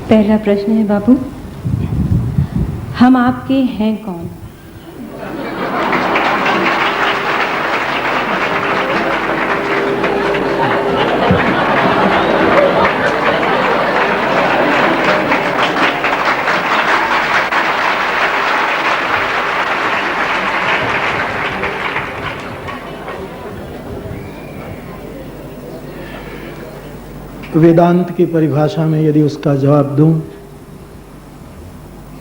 पहला प्रश्न है बाबू, हम आपके हैं कौन? वेदांत की परिभाषा में यदि उसका जवाब दूं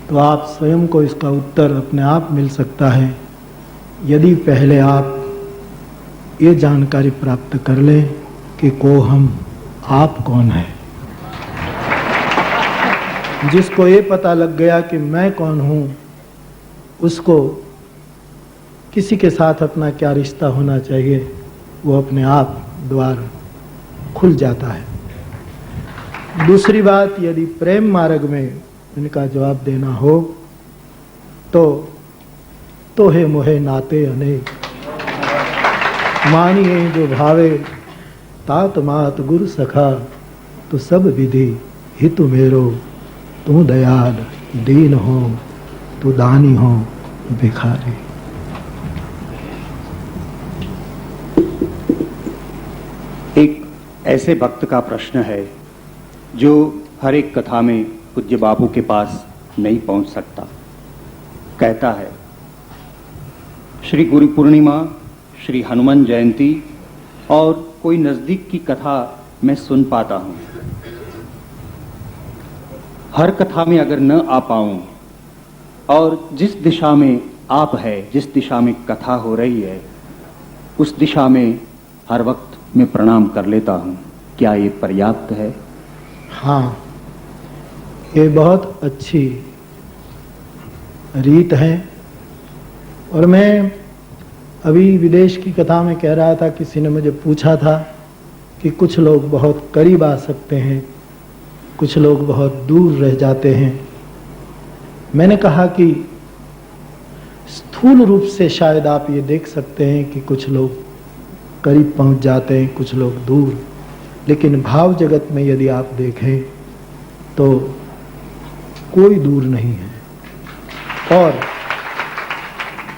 तो आप स्वयं को इसका उत्तर अपने आप मिल सकता है, यदि पहले आप ये जानकारी प्राप्त कर लें कि आप कौन है। जिसको ये पता लग गया कि मैं कौन हूं, उसको किसी के साथ अपना क्या रिश्ता होना चाहिए वो अपने आप द्वार खुल जाता है। दूसरी बात, यदि प्रेम मार्ग में इनका जवाब देना हो तो है मोहे नाते अनेक, मानिए जो भावे तात मात गुरु सखा, तो सब विधि हितु मेरो, तू दयाल दीन हो, तू दानी हो भिखारी। एक ऐसे भक्त का प्रश्न है जो हर एक कथा में पूज्य बाबू के पास नहीं पहुंच सकता। कहता है, श्री गुरु पूर्णिमा, श्री हनुमान जयंती और कोई नजदीक की कथा मैं सुन पाता हूं। हर कथा में अगर न आ पाऊं और जिस दिशा में आप है, जिस दिशा में कथा हो रही है, उस दिशा में हर वक्त मैं प्रणाम कर लेता हूं। क्या ये पर्याप्त है? हाँ, ये बहुत अच्छी रीत है। और मैं अभी विदेश की कथा में कह रहा था, किसी ने मुझे पूछा था कि कुछ लोग बहुत करीब आ सकते हैं, कुछ लोग बहुत दूर रह जाते हैं। मैंने कहा कि स्थूल रूप से शायद आप ये देख सकते हैं कि कुछ लोग करीब पहुंच जाते हैं, कुछ लोग दूर, लेकिन भाव जगत में यदि आप देखें तो कोई दूर नहीं है। और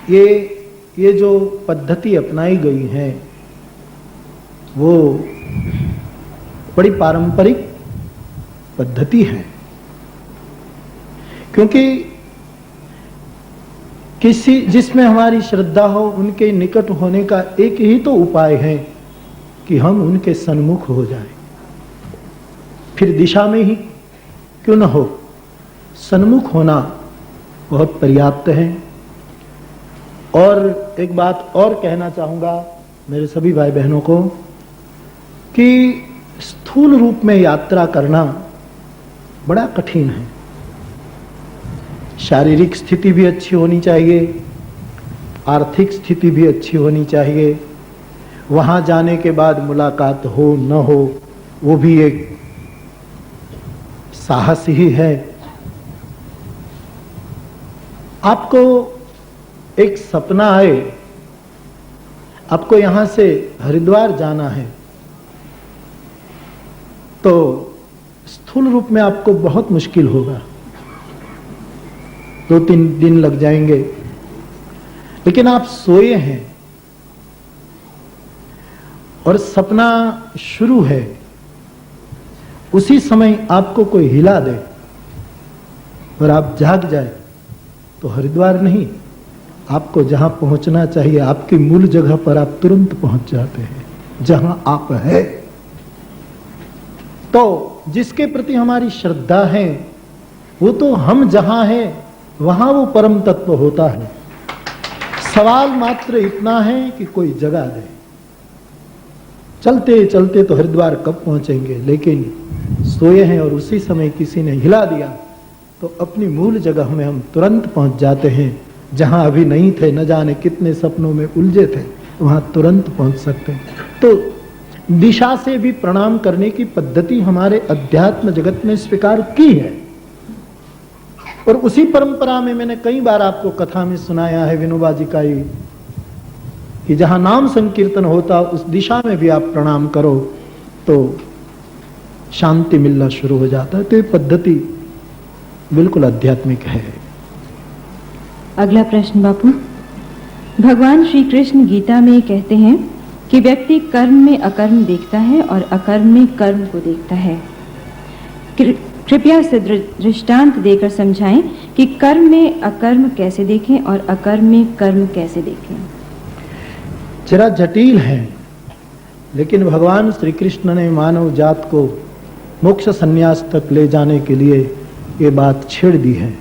ये जो पद्धति अपनाई गई है वो बड़ी पारंपरिक पद्धति है, क्योंकि किसी जिसमें हमारी श्रद्धा हो उनके निकट होने का एक ही तो उपाय है कि हम उनके सन्मुख हो जाएं। फिर दिशा में ही क्यों न हो, सन्मुख होना बहुत पर्याप्त है। और एक बात और कहना चाहूंगा मेरे सभी भाई बहनों को कि स्थूल रूप में यात्रा करना बड़ा कठिन है। शारीरिक स्थिति भी अच्छी होनी चाहिए, आर्थिक स्थिति भी अच्छी होनी चाहिए। वहां जाने के बाद मुलाकात हो न हो वो भी एक साहस ही है। आपको एक सपना आए, आपको यहां से हरिद्वार जाना है, तो स्थूल रूप में आपको बहुत मुश्किल होगा, 2-3 दिन लग जाएंगे। लेकिन आप सोए हैं और सपना शुरू है, उसी समय आपको कोई हिला दे और आप जाग जाए तो हरिद्वार नहीं, आपको जहां पहुंचना चाहिए, आपकी मूल जगह पर आप तुरंत पहुंच जाते हैं, जहां आप है। तो जिसके प्रति हमारी श्रद्धा है वो तो हम जहां हैं वहां वो परम तत्व होता है। सवाल मात्र इतना है कि कोई जगह दे। चलते चलते तो हरिद्वार कब पहुंचेंगे, लेकिन सोए हैं और उसी समय किसी ने हिला दिया तो अपनी मूल जगह में हम तुरंत पहुंच जाते हैं, जहां अभी नहीं थे, न जाने कितने सपनों में उलझे थे, वहां तुरंत पहुंच सकते हैं। तो दिशा से भी प्रणाम करने की पद्धति हमारे अध्यात्म जगत में स्वीकार की है। और उसी परंपरा में मैंने कई बार आपको कथा में सुनाया है विनोबा जी का ही, कि जहां नाम संकीर्तन होता उस दिशा में भी आप प्रणाम करो तो शांति मिलना शुरू हो जाता है। तो ये पद्धति बिल्कुल आध्यात्मिक है। अगला प्रश्न बापू, भगवान श्री कृष्ण गीता में कहते हैं कि व्यक्ति कर्म में अकर्म देखता है और अकर्म में कर्म को देखता है। कृपया से दृष्टांत देकर समझाएं कि कर्म में अकर्म कैसे देखें और अकर्म में कर्म कैसे देखें। जरा जटिल है, लेकिन भगवान श्री कृष्ण ने मानव जात को मोक्ष संन्यास तक ले जाने के लिए ये बात छेड़ दी है।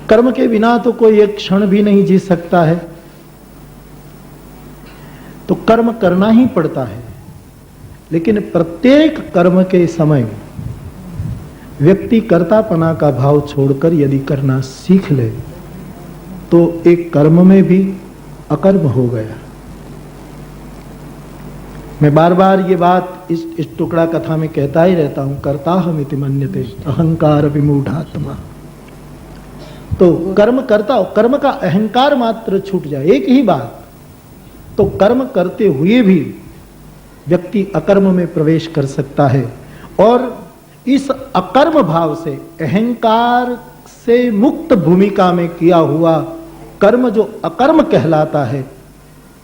कर्म के बिना तो कोई एक क्षण भी नहीं जी सकता है, तो कर्म करना ही पड़ता है। लेकिन प्रत्येक कर्म के समय व्यक्ति कर्तापना का भाव छोड़कर यदि करना सीख ले तो एक कर्म में भी अकर्म हो गया। मैं बार बार ये बात इस टुकड़ा कथा में कहता ही रहता हूं, कर्ताहमिति मन्यते अहंकार विमूढ़ात्मा। तो कर्म करता हो, कर्म का अहंकार मात्र छूट जाए, एक ही बात, तो कर्म करते हुए भी व्यक्ति अकर्म में प्रवेश कर सकता है। और इस अकर्म भाव से, अहंकार से मुक्त भूमिका में किया हुआ कर्म जो अकर्म कहलाता है,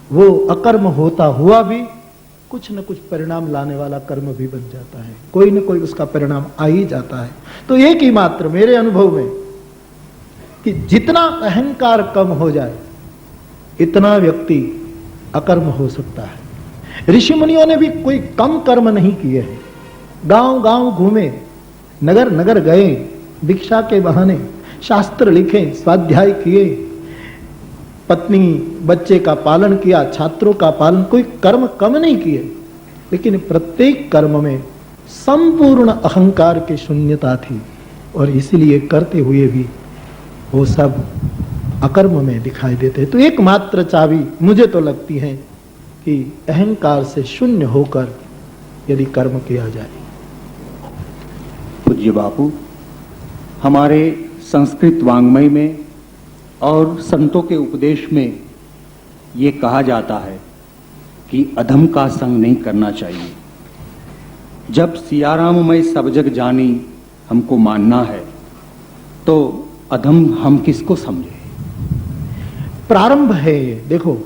वो अकर्म होता हुआ भी कुछ न कुछ परिणाम लाने वाला कर्म भी बन जाता है। कोई न कोई उसका परिणाम आ ही जाता है। तो एक ही मात्र मेरे अनुभव में कि जितना अहंकार कम हो जाए इतना व्यक्ति अकर्म हो सकता है। ऋषि मुनियों ने भी कोई कम कर्म नहीं किए हैं। गांव गांव घूमे, नगर नगर गए, दीक्षा के बहाने शास्त्र लिखे, स्वाध्याय किए, पत्नी बच्चे का पालन किया, छात्रों का पालन, कोई कर्म कम नहीं किए। लेकिन प्रत्येक कर्म में संपूर्ण अहंकार की शून्यता थी और इसीलिए करते हुए भी वो सब अकर्म में दिखाई देते। तो एकमात्र चाबी मुझे तो लगती है कि अहंकार से शून्य होकर यदि कर्म किया जाए। पूज्य बापू, हमारे संस्कृत वाङ्मय में और संतों के उपदेश में ये कहा जाता है कि अधम का संग नहीं करना चाहिए। जब सियाराममय सब जग जानी हमको मानना है तो अधम हम किसको समझे? प्रारंभ है ये। देखो,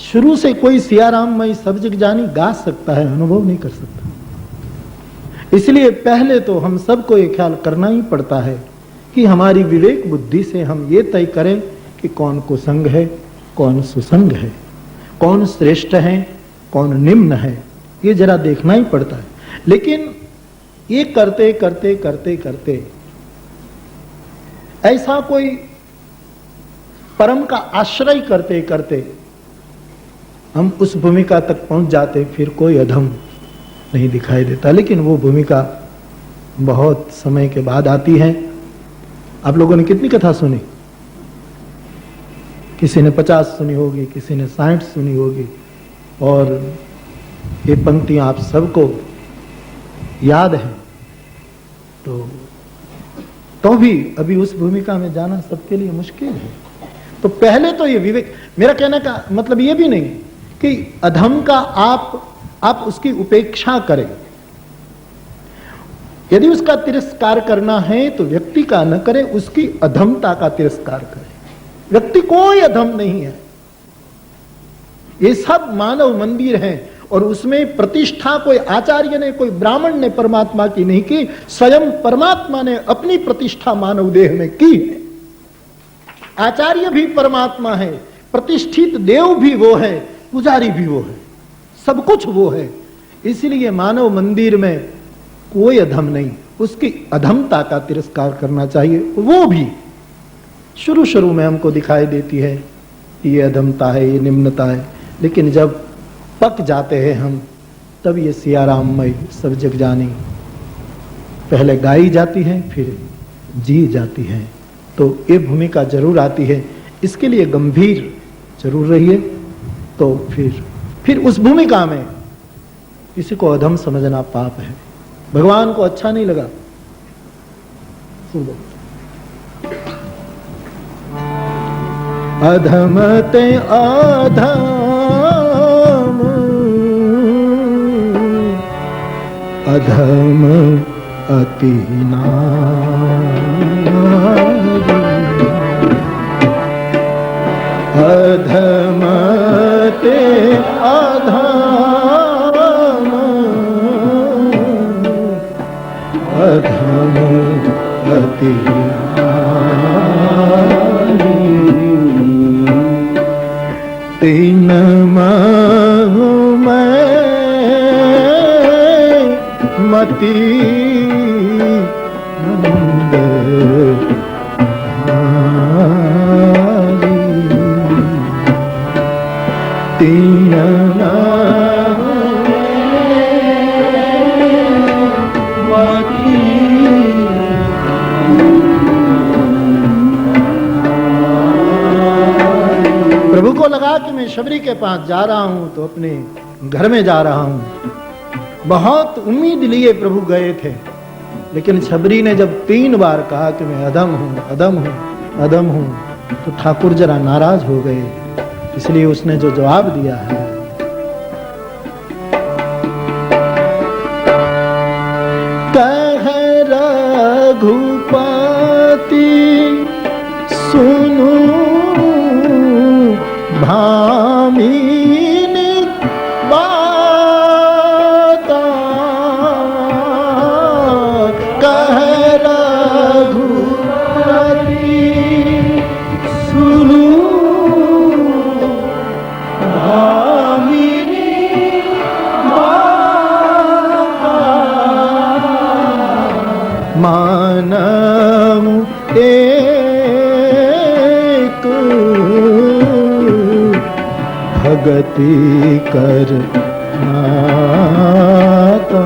शुरू से कोई सियाराममय सब जग जानी गा सकता है, अनुभव नहीं कर सकता। इसलिए पहले तो हम सबको ये ख्याल करना ही पड़ता है कि हमारी विवेक बुद्धि से हम ये तय करें कि कौन कुसंग है, कौन सुसंग है, कौन श्रेष्ठ है, कौन निम्न है, ये जरा देखना ही पड़ता है। लेकिन ये करते करते करते करते ऐसा कोई परम का आश्रय करते करते हम उस भूमिका तक पहुंच जाते, फिर कोई अधम नहीं दिखाई देता। लेकिन वो भूमिका बहुत समय के बाद आती है। आप लोगों ने कितनी कथा सुनी? किसी ने 50 सुनी होगी, किसी ने 60 सुनी होगी, और ये पंक्तियां आप सबको याद है। तो भी अभी उस भूमिका में जाना सबके लिए मुश्किल है। तो पहले तो ये विवेक, मेरा कहने का मतलब ये भी नहीं कि अधम का आप उसकी उपेक्षा करें। यदि उसका तिरस्कार करना है तो व्यक्ति का न करे, उसकी अधमता का तिरस्कार करे। व्यक्ति कोई अधम नहीं है, ये सब मानव मंदिर है और उसमें प्रतिष्ठा कोई आचार्य ने, कोई ब्राह्मण ने परमात्मा की नहीं की, स्वयं परमात्मा ने अपनी प्रतिष्ठा मानव देह में की है। आचार्य भी परमात्मा है, प्रतिष्ठित देव भी वो है, पुजारी भी वो है, सब कुछ वो है। इसलिए मानव मंदिर में कोई अधम नहीं, उसकी अधमता का तिरस्कार करना चाहिए। वो भी शुरू शुरू में हमको दिखाई देती है कि ये अधमता है, ये निम्नता है, लेकिन जब पक जाते हैं हम, तब ये सियाराममय सब जग जानी पहले गाई जाती है, फिर जी जाती है। तो ये भूमिका जरूर आती है, इसके लिए गंभीर जरूर रहिए। तो फिर उस भूमिका में किसी को अधम समझना पाप है, भगवान को अच्छा नहीं लगा। सुनो, अधम ते अधम, अधम अति नारी अधम ते अधम अधम अति नारी तीन मती नंद तीन प्रभु को लगा कि मैं शबरी के पास जा रहा हूं तो अपने घर में जा रहा हूं। बहुत उम्मीद लिए प्रभु गए थे, लेकिन शबरी ने जब 3 बार कहा कि मैं अधम हूं, अधम हूं, अधम हूं, तो ठाकुर जरा नाराज हो गए। इसलिए उसने जो जवाब दिया है, कह रघुपति सुनु भामिनी बाता, कह रघुपति सुनु भामिनी बाता, मानव एक भगति कर माता,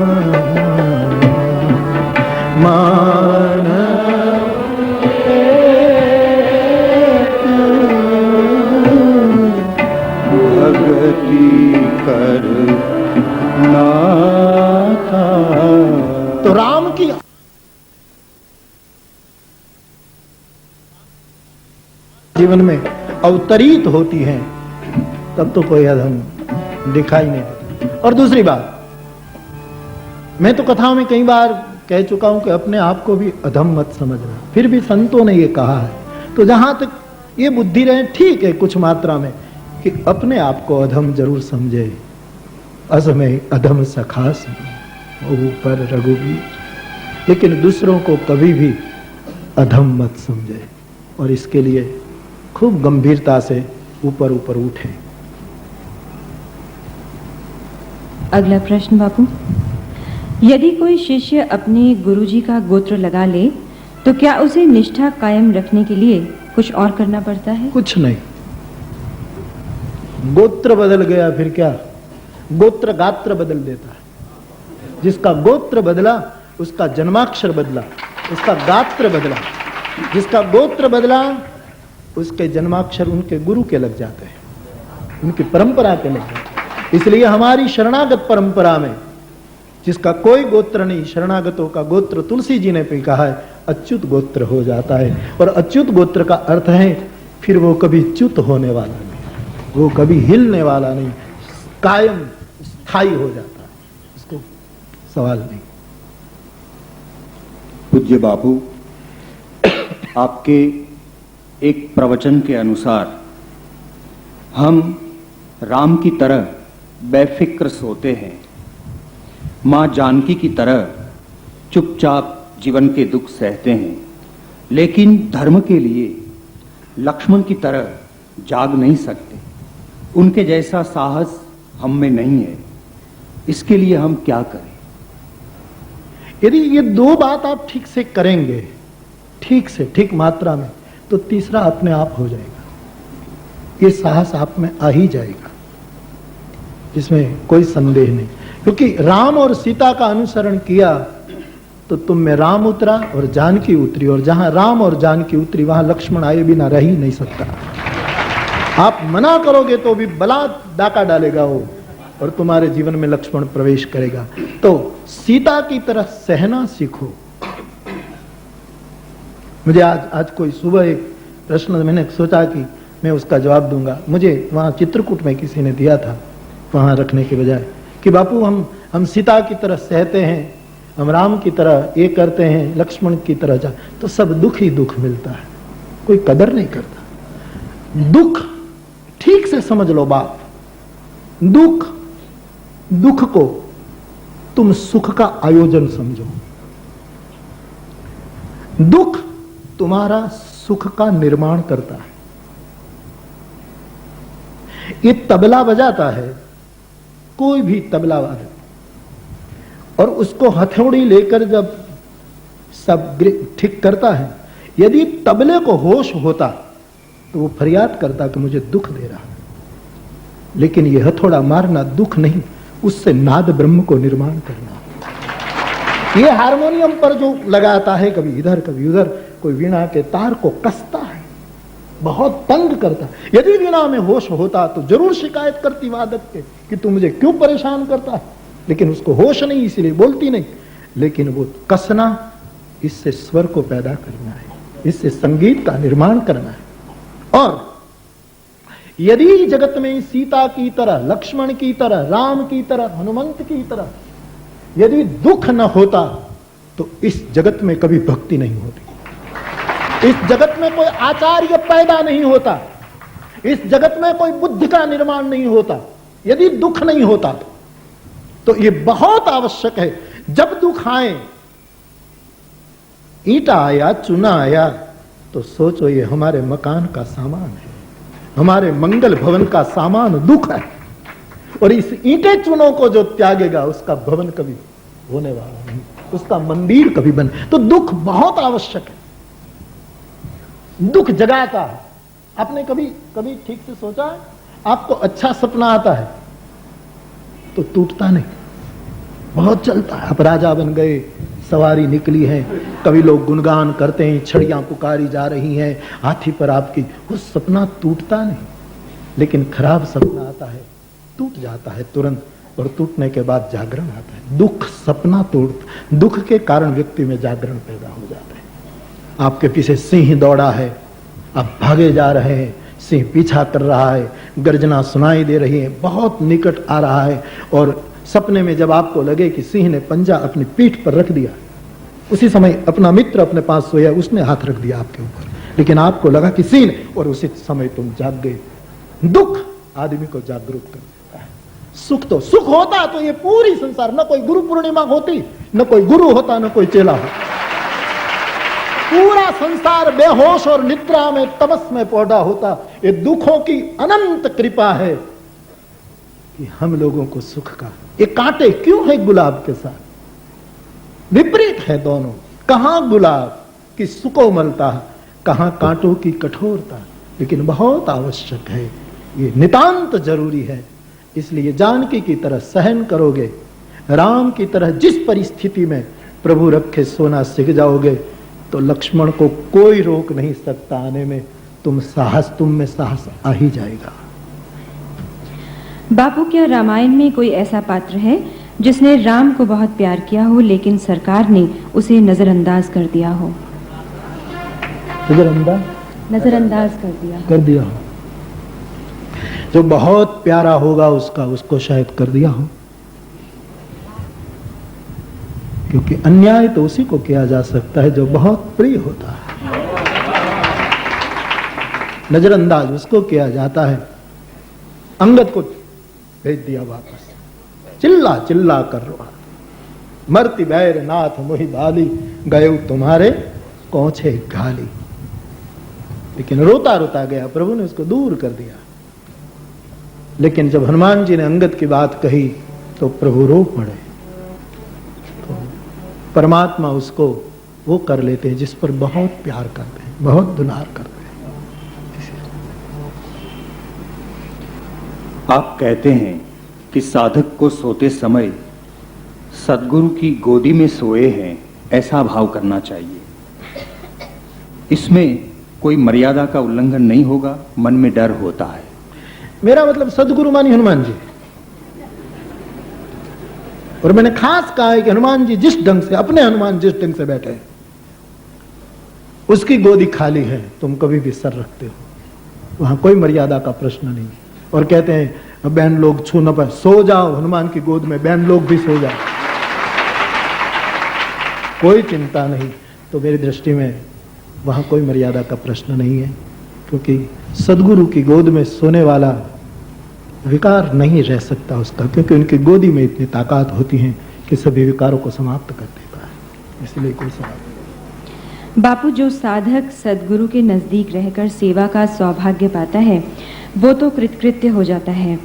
मानव एक भगति कर माता। तो राम की जीवन में अवतरित होती हैं, तब तो कोई अधम दिखाई नहीं देता। और दूसरी बात, मैं तो कथाओं में कई बार कह चुका हूं कि अपने आप को भी अधम मत समझना, फिर भी संतों ने ये कहा है। तो जहां तक ये बुद्धि रहे, ठीक है कुछ मात्रा में, कि अपने आप को अधम जरूर समझे। असमय अधम सखास ऊपर रघुवीर, लेकिन दूसरों को कभी भी अधम मत समझे, और इसके लिए खूब गंभीरता से ऊपर ऊपर उठे। अगला प्रश्न बापू, यदि कोई शिष्य अपने गुरुजी का गोत्र लगा ले तो क्या उसे निष्ठा कायम रखने के लिए कुछ और करना पड़ता है? कुछ नहीं। गोत्र बदल गया फिर क्या, गोत्र गात्र बदल देता है। जिसका गोत्र बदला उसका जन्माक्षर बदला, उसका गात्र बदला। जिसका गोत्र बदला उसके जन्माक्षर उनके गुरु के लग जाते हैं, उनकी परंपरा के लग जाते हैं। इसलिए हमारी शरणागत परंपरा में जिसका कोई गोत्र नहीं, शरणागतों का गोत्र तुलसी जी ने भी कहा है अच्युत गोत्र हो जाता है। और अच्युत गोत्र का अर्थ है फिर वो कभी च्युत होने वाला नहीं, वो कभी हिलने वाला नहीं, कायम स्थायी हो जाता है, इसको सवाल नहीं। पूज्य बापू, आपके एक प्रवचन के अनुसार हम राम की तरह बेफिक्र सोते हैं, मां जानकी की तरह चुपचाप जीवन के दुख सहते हैं, लेकिन धर्म के लिए लक्ष्मण की तरह जाग नहीं सकते। उनके जैसा साहस हम में नहीं है। इसके लिए हम क्या करें? यदि ये 2 बात आप ठीक से करेंगे, ठीक से, ठीक मात्रा में, तो तीसरा अपने आप हो जाएगा। ये साहस आप में आ ही जाएगा, इसमें कोई संदेह नहीं। क्योंकि राम और सीता का अनुसरण किया तो तुम में राम उतरा और जानकी उतरी, और जहां राम और जानकी उतरी वहां लक्ष्मण आए बिना रह ही नहीं सकता। आप मना करोगे तो भी बलात् डाका डालेगा वो, और तुम्हारे जीवन में लक्ष्मण प्रवेश करेगा। तो सीता की तरह सहना सीखो। मुझे आज कोई सुबह एक प्रश्न मैंने सोचा कि मैं उसका जवाब दूंगा। मुझे वहां चित्रकूट में किसी ने दिया था, वहां रखने के बजाय, कि बापू हम सीता की तरह सहते हैं हम राम की तरह ये करते हैं, लक्ष्मण की तरह जा, तो सब दुख ही दुख मिलता है, कोई कदर नहीं करता। दुख ठीक से समझ लो बात, दुख को तुम सुख का आयोजन समझो। दुख तुम्हारा सुख का निर्माण करता है। ये तबला बजाता है, कोई भी तबला वाले, और उसको हथौड़ी लेकर जब सब ठीक करता है, यदि तबले को होश होता तो वो फरियाद करता कि मुझे दुख दे रहा है। लेकिन ये हथौड़ा मारना दुख नहीं, उससे नाद ब्रह्म को निर्माण करना। ये हारमोनियम पर जो लगाता है, कभी इधर कभी उधर, कोई वीणा के तार को कसता है, बहुत तंग करता है। यदि वीणा में होश होता तो जरूर शिकायत करती वादक के कि तू मुझे क्यों परेशान करता है, लेकिन उसको होश नहीं, इसलिए बोलती नहीं। लेकिन वो कसना, इससे स्वर को पैदा करना है, इससे संगीत का निर्माण करना है। और यदि जगत में सीता की तरह, लक्ष्मण की तरह, राम की तरह, हनुमंत की तरह यदि दुख न होता तो इस जगत में कभी भक्ति नहीं होती, इस जगत में कोई आचार्य पैदा नहीं होता, इस जगत में कोई बुद्धि का निर्माण नहीं होता। यदि दुख नहीं होता तो ये बहुत आवश्यक है। जब दुख आए, ईंटा आया, चूना आया, तो सोचो ये हमारे मकान का सामान है, हमारे मंगल भवन का सामान दुख है। और इस ईंटे चूनों को जो त्यागेगा उसका भवन कभी होने वाला नहीं, उसका मंदिर कभी बने। तो दुख बहुत आवश्यक है, दुख जगाता है। आपने कभी कभी ठीक से सोचा है? आपको अच्छा सपना आता है तो टूटता नहीं, बहुत चलता है। आप राजा बन गए, सवारी निकली है, कभी लोग गुणगान करते हैं, छड़ियां पुकारी जा रही हैं हाथी पर आपकी, वो सपना टूटता नहीं। लेकिन खराब सपना आता है, टूट जाता है तुरंत, और टूटने के बाद जागरण आता है। दुख सपना तोड़ता, दुख के कारण व्यक्ति में जागरण पैदा हो जाता है। आपके पीछे सिंह दौड़ा है, आप भागे जा रहे हैं, सिंह पीछा कर रहा है, गर्जना सुनाई दे रही है, बहुत निकट आ रहा है, और सपने में जब आपको लगे कि सिंह ने पंजा अपनी पीठ पर रख दिया, उसी समय अपना मित्र अपने पास सोया, उसने हाथ रख दिया आपके ऊपर, लेकिन आपको लगा कि सिंह ने, और उसी समय तुम जाग गए। दुख आदमी को जागरूक कर देता है। सुख तो सुख होता तो ये पूरी संसार, न कोई गुरु पूर्णिमा होती, न कोई गुरु होता, न कोई चेला होता, पूरा संसार बेहोश और निद्रा में, तमस में पौधा होता। ये दुखों की अनंत कृपा है कि हम लोगों को सुख का, ये कांटे क्यों है गुलाब के साथ, विपरीत है दोनों। कहां गुलाब की सुकोमलता, कहां कांटों की कठोरता, लेकिन बहुत आवश्यक है, ये नितांत जरूरी है। इसलिए जानकी की तरह सहन करोगे, राम की तरह जिस परिस्थिति में प्रभु रखे सोना सीख जाओगे, तो लक्ष्मण को कोई रोक नहीं सकता आने में। तुम में साहस आ ही जाएगा। बापू, क्या रामायण में कोई ऐसा पात्र है जिसने राम को बहुत प्यार किया हो, लेकिन सरकार ने उसे नजरअंदाज कर दिया हो? नजरअंदाज कर दिया हो। जो बहुत प्यारा होगा उसको शायद कर दिया हो, क्योंकि अन्याय तो उसी को किया जा सकता है जो बहुत प्रिय होता है। नजरअंदाज उसको किया जाता है। अंगद को भेज दिया वापस, चिल्ला चिल्ला कर रोआ, मरती बैर नाथ मोहि बाली, गए तुम्हारे कौछे घाली। लेकिन रोता रोता गया, प्रभु ने उसको दूर कर दिया। लेकिन जब हनुमान जी ने अंगद की बात कही तो प्रभु रो पड़े। तो परमात्मा उसको वो कर लेते हैं जिस पर बहुत प्यार करते हैं, बहुत दुलार करते हैं। आप कहते हैं कि साधक को सोते समय सद्गुरु की गोदी में सोए हैं ऐसा भाव करना चाहिए। इसमें कोई मर्यादा का उल्लंघन नहीं होगा, मन में डर होता है। मेरा मतलब सद्गुरु मानी हनुमान जी, और मैंने खास कहा है कि हनुमान जी जिस ढंग से, अपने हनुमान जिस ढंग से बैठे हैं, उसकी गोदी खाली है, तुम कभी भी सर रखते हो, वहां कोई मर्यादा का प्रश्न नहीं। और कहते हैं बहन लोग छू न पाए, सो जाओ हनुमान की गोद में, बहन लोग भी सो जाओ। कोई चिंता नहीं, तो मेरी दृष्टि में वहाँ कोई मर्यादा का प्रश्न नहीं है, क्योंकि सदगुरु की गोद में सोने वाला विकार नहीं रह सकता उसका, क्योंकि उनकी गोदी में इतनी ताकत होती है कि सभी विकारों को समाप्त कर देता है। इसलिए कोई सवाल नहीं। बापू, जो साधक सदगुरु के नजदीक रहकर सेवा का सौभाग्य पाता है वो तो कृतकृत्य हो जाता है,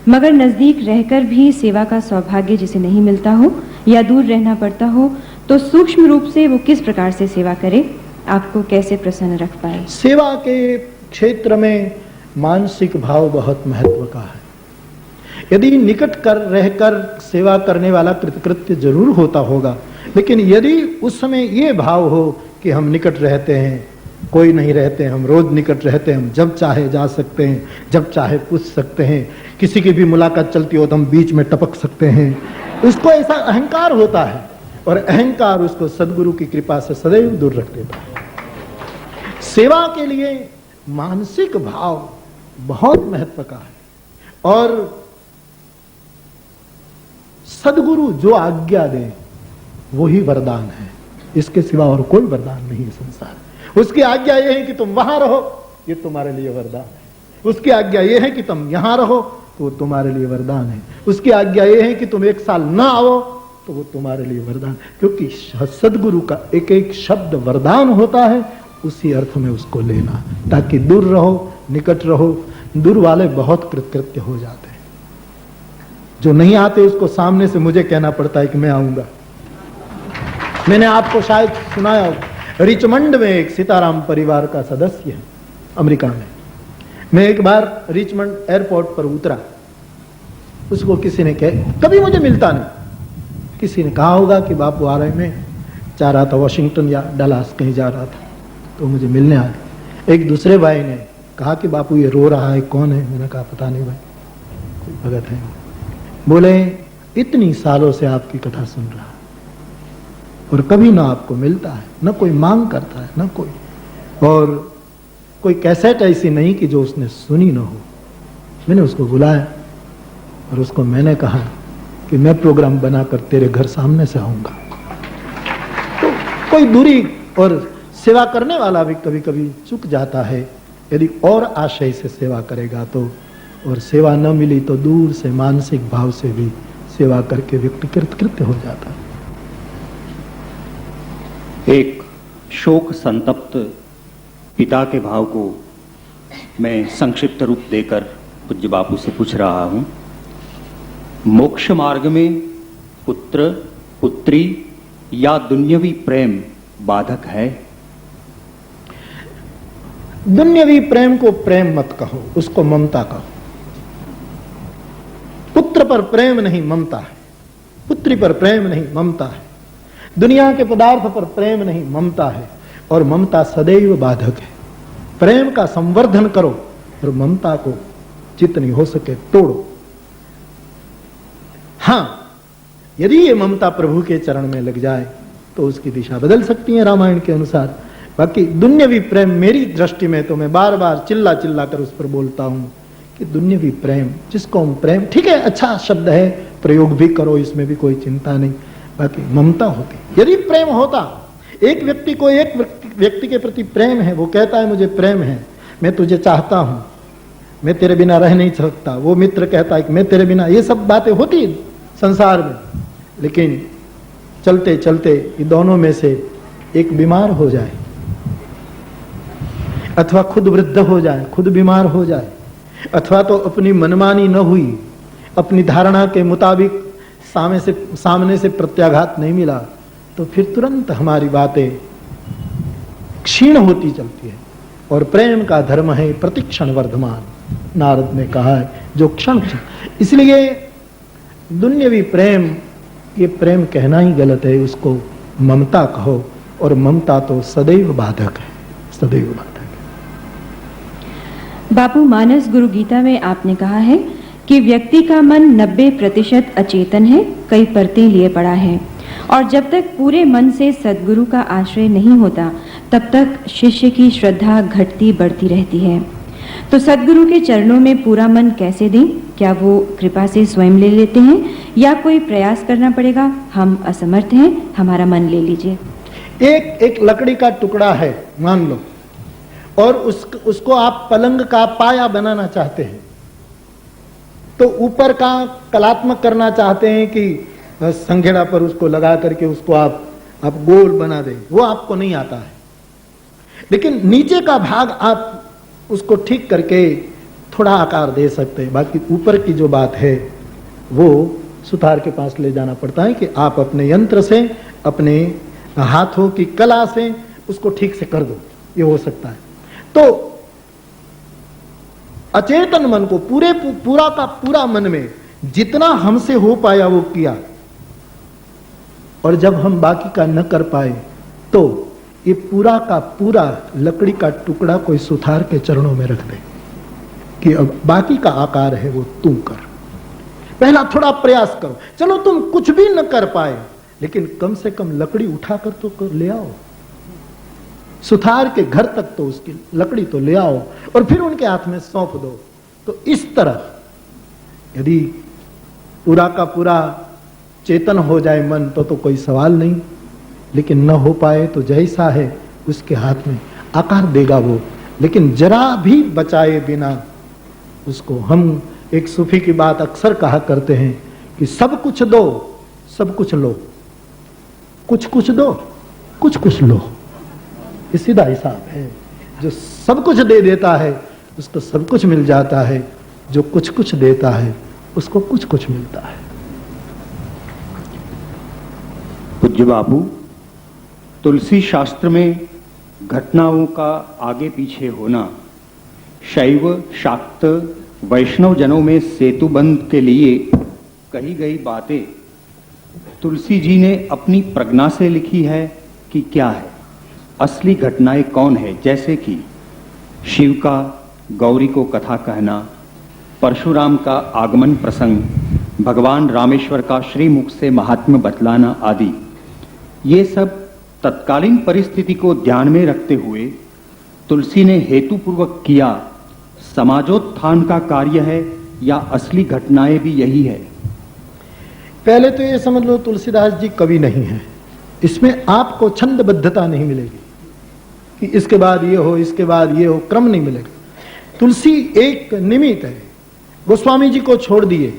मगर नजदीक रहकर भी सेवा का सौभाग्य जिसे नहीं मिलता हो या दूर रहना पड़ता हो, तो सूक्ष्म रूप से वो किस प्रकार से सेवा करे, आपको कैसे प्रसन्न रख पाए? सेवा के क्षेत्र में मानसिक भाव बहुत महत्व का है। यदि निकट कर रहकर सेवा करने वाला कृतकृत्य जरूर होता होगा, लेकिन यदि उस समय ये भाव हो कि हम निकट रहते हैं, कोई नहीं रहते, हम रोज निकट रहते हैं, हम जब चाहे जा सकते हैं, जब चाहे पूछ सकते हैं, किसी की भी मुलाकात चलती हो तो हम बीच में टपक सकते हैं, उसको ऐसा अहंकार होता है, और अहंकार उसको सदगुरु की कृपा से सदैव दूर रख देता है। सेवा के लिए मानसिक भाव बहुत महत्व का है, और सदगुरु जो आज्ञा दे वही वरदान है, इसके सिवा और कोई वरदान नहीं है संसार। उसकी आज्ञा यह है कि तुम वहां रहो, ये तुम्हारे लिए वरदान है। उसकी आज्ञा यह है कि तुम यहां रहो, तो वो तुम्हारे लिए वरदान है। उसकी आज्ञा यह है कि तुम एक साल ना आओ, तो वो तुम्हारे लिए वरदान, क्योंकि सदगुरु का एक एक शब्द वरदान होता है। उसी अर्थ में उसको लेना, ताकि दूर रहो, निकट रहो। दूर वाले बहुत कृतकृत्य हो जाते हैं, जो नहीं आते उसको सामने से मुझे कहना पड़ता है कि मैं आऊंगा। मैंने आपको शायद सुनाया हो, रिचमंड में एक सीताराम परिवार का सदस्य है अमेरिका में। मैं एक बार रिचमंड एयरपोर्ट पर उतरा, उसको किसी ने कहा, कभी मुझे मिलता नहीं, किसी ने कहा होगा कि बापू आ रहे, मैं जा रहा था वॉशिंगटन या डलास कहीं जा रहा था, तो मुझे मिलने आ गए। एक दूसरे भाई ने कहा कि बापू ये रो रहा है, कौन है? मैंने कहा पता नहीं भाई, कोई भगत है। बोले इतनी सालों से आपकी कथा सुन रहा है और कभी ना आपको मिलता है, ना कोई मांग करता है, ना कोई, और कोई कैसेट ऐसी नहीं कि जो उसने सुनी ना हो। मैंने उसको बुलाया और उसको मैंने कहा कि मैं प्रोग्राम बनाकर तेरे घर सामने से आऊंगा। तो कोई दूरी, और सेवा करने वाला भी कभी कभी चूक जाता है। यदि और आशय से सेवा करेगा तो, और सेवा न मिली तो दूर से मानसिक भाव से भी सेवा करके व्यक्ति कृतकृत्य हो जाता है। एक शोक संतप्त पिता के भाव को मैं संक्षिप्त रूप देकर पूज्य बापू से पूछ रहा हूं। मोक्ष मार्ग में पुत्र पुत्री या दुन्यवी प्रेम बाधक है? दुन्यवी प्रेम को प्रेम मत कहो, उसको ममता कहो। पुत्र पर प्रेम नहीं, ममता है। पुत्री पर प्रेम नहीं, ममता है। दुनिया के पदार्थ पर प्रेम नहीं, ममता है, और ममता सदैव बाधक है। प्रेम का संवर्धन करो और ममता को जितनी हो सके तोड़ो। हां, यदि ये ममता प्रभु के चरण में लग जाए तो उसकी दिशा बदल सकती है रामायण के अनुसार। बाकी दुन्यवी प्रेम, मेरी दृष्टि में तो मैं बार बार चिल्ला चिल्ला कर उस पर बोलता हूं कि दुन्यवी प्रेम, जिसको हम प्रेम, ठीक है अच्छा शब्द है, प्रयोग भी करो, इसमें भी कोई चिंता नहीं। बाकी ममता होती, यदि प्रेम होता, एक व्यक्ति को एक व्यक्ति के प्रति प्रेम है, वो कहता है मुझे प्रेम है, मैं तुझे चाहता हूं, मैं तेरे बिना रह नहीं सकता। वो मित्र कहता है कि मैं तेरे बिना, ये सब बातें होती संसार में। लेकिन चलते चलते ये दोनों में से एक बीमार हो जाए, अथवा खुद वृद्ध हो जाए, खुद बीमार हो जाए, अथवा तो अपनी मनमानी न हुई, अपनी धारणा के मुताबिक सामने से प्रत्याघात नहीं मिला, तो फिर तुरंत हमारी बातें क्षीण होती चलती है। और प्रेम का धर्म है प्रतिक्षण वर्धमान, नारद ने कहा है, जो क्षण क्षण। इसलिए दुन्यवी प्रेम, ये प्रेम कहना ही गलत है, उसको ममता कहो, और ममता तो सदैव बाधक है, सदैव बाधक है। बापू, मानस गुरु गीता में आपने कहा है कि व्यक्ति का मन 90% अचेतन है, कई परतें लिए पड़ा है, और जब तक पूरे मन से सद्गुरु का आश्रय नहीं होता तब तक शिष्य की श्रद्धा घटती बढ़ती रहती है। तो सद्गुरु के चरणों में पूरा मन कैसे दें? क्या वो कृपा से स्वयं ले लेते हैं या कोई प्रयास करना पड़ेगा? हम असमर्थ हैं, हमारा मन ले लीजिए। एक लकड़ी का टुकड़ा है मान लो, और उसको आप पलंग का पाया बनाना चाहते हैं, तो ऊपर का कलात्मक करना चाहते हैं कि संघेड़ा पर उसको लगा करके उसको आप गोल बना दें, वो आपको नहीं आता है। लेकिन नीचे का भाग आप उसको ठीक करके थोड़ा आकार दे सकते हैं। बाकी ऊपर की जो बात है वो सुतार के पास ले जाना पड़ता है कि आप अपने यंत्र से, अपने हाथों की कला से उसको ठीक से कर दो, ये हो सकता है। तो अचेतन मन को पूरा का पूरा मन में जितना हमसे हो पाया वो किया, और जब हम बाकी का न कर पाए तो ये पूरा का पूरा लकड़ी का टुकड़ा कोई सुथार के चरणों में रख दे कि अब बाकी का आकार है वो तुम कर। पहला थोड़ा प्रयास करो, चलो तुम कुछ भी न कर पाए लेकिन कम से कम लकड़ी उठाकर तो कर ले आओ, सुथार के घर तक तो उसकी लकड़ी तो ले आओ और फिर उनके हाथ में सौंप दो। तो इस तरह यदि पूरा का पूरा चेतन हो जाए मन तो कोई सवाल नहीं, लेकिन न हो पाए तो जैसा है उसके हाथ में आकार देगा वो, लेकिन जरा भी बचाए बिना उसको। हम एक सूफी की बात अक्सर कहा करते हैं कि सब कुछ दो, सब कुछ लो, कुछ कुछ दो, कुछ कुछ लो। ये सीधा हिसाब है। जो सब कुछ दे देता है उसको सब कुछ मिल जाता है, जो कुछ कुछ देता है उसको कुछ कुछ मिलता है। पूज्य बाबू, तुलसी शास्त्र में घटनाओं का आगे पीछे होना शैव, शाक्त, वैष्णव जनों में सेतुबंध के लिए कही गई बातें तुलसी जी ने अपनी प्रज्ञा से लिखी है कि क्या है? असली घटनाएं कौन है? जैसे कि शिव का गौरी को कथा कहना, परशुराम का आगमन प्रसंग, भगवान रामेश्वर का श्रीमुख से महात्म्य बतलाना आदि। ये सब तत्कालीन परिस्थिति को ध्यान में रखते हुए तुलसी ने हेतुपूर्वक किया समाजोत्थान का कार्य है या असली घटनाएं भी यही है? पहले तो ये समझ लो तुलसीदास जी कवि नहीं है, इसमें आपको छंदबद्धता नहीं मिलेगी कि इसके बाद ये हो, इसके बाद ये हो, क्रम नहीं मिलेगा। तुलसी एक निमित्त है। गोस्वामी जी को छोड़ दिए,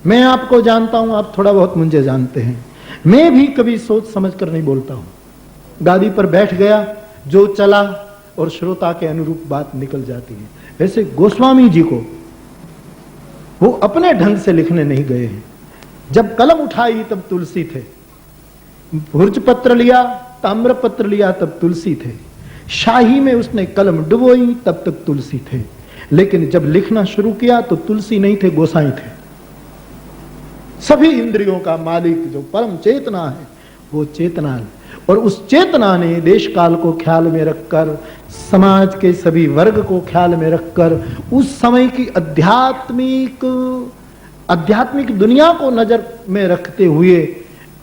मैं आपको जानता हूं, आप थोड़ा बहुत मुझे जानते हैं, मैं भी कभी सोच समझ कर नहीं बोलता हूं। गादी पर बैठ गया, जो चला और श्रोता के अनुरूप बात निकल जाती है। वैसे गोस्वामी जी को वो अपने ढंग से लिखने नहीं गए हैं। जब कलम उठाई तब तुलसी थे, भुर्ज पत्र लिया, ताम्र पत्र लिया तब तुलसी थे, शाही में उसने कलम डुबोई तब तक तुलसी थे। लेकिन जब लिखना शुरू किया तो तुलसी नहीं थे, गोसाई थे। सभी इंद्रियों का मालिक जो परम चेतना है वो चेतना है, और उस चेतना ने देश काल को ख्याल में रखकर, समाज के सभी वर्ग को ख्याल में रखकर, उस समय की आध्यात्मिक दुनिया को नजर में रखते हुए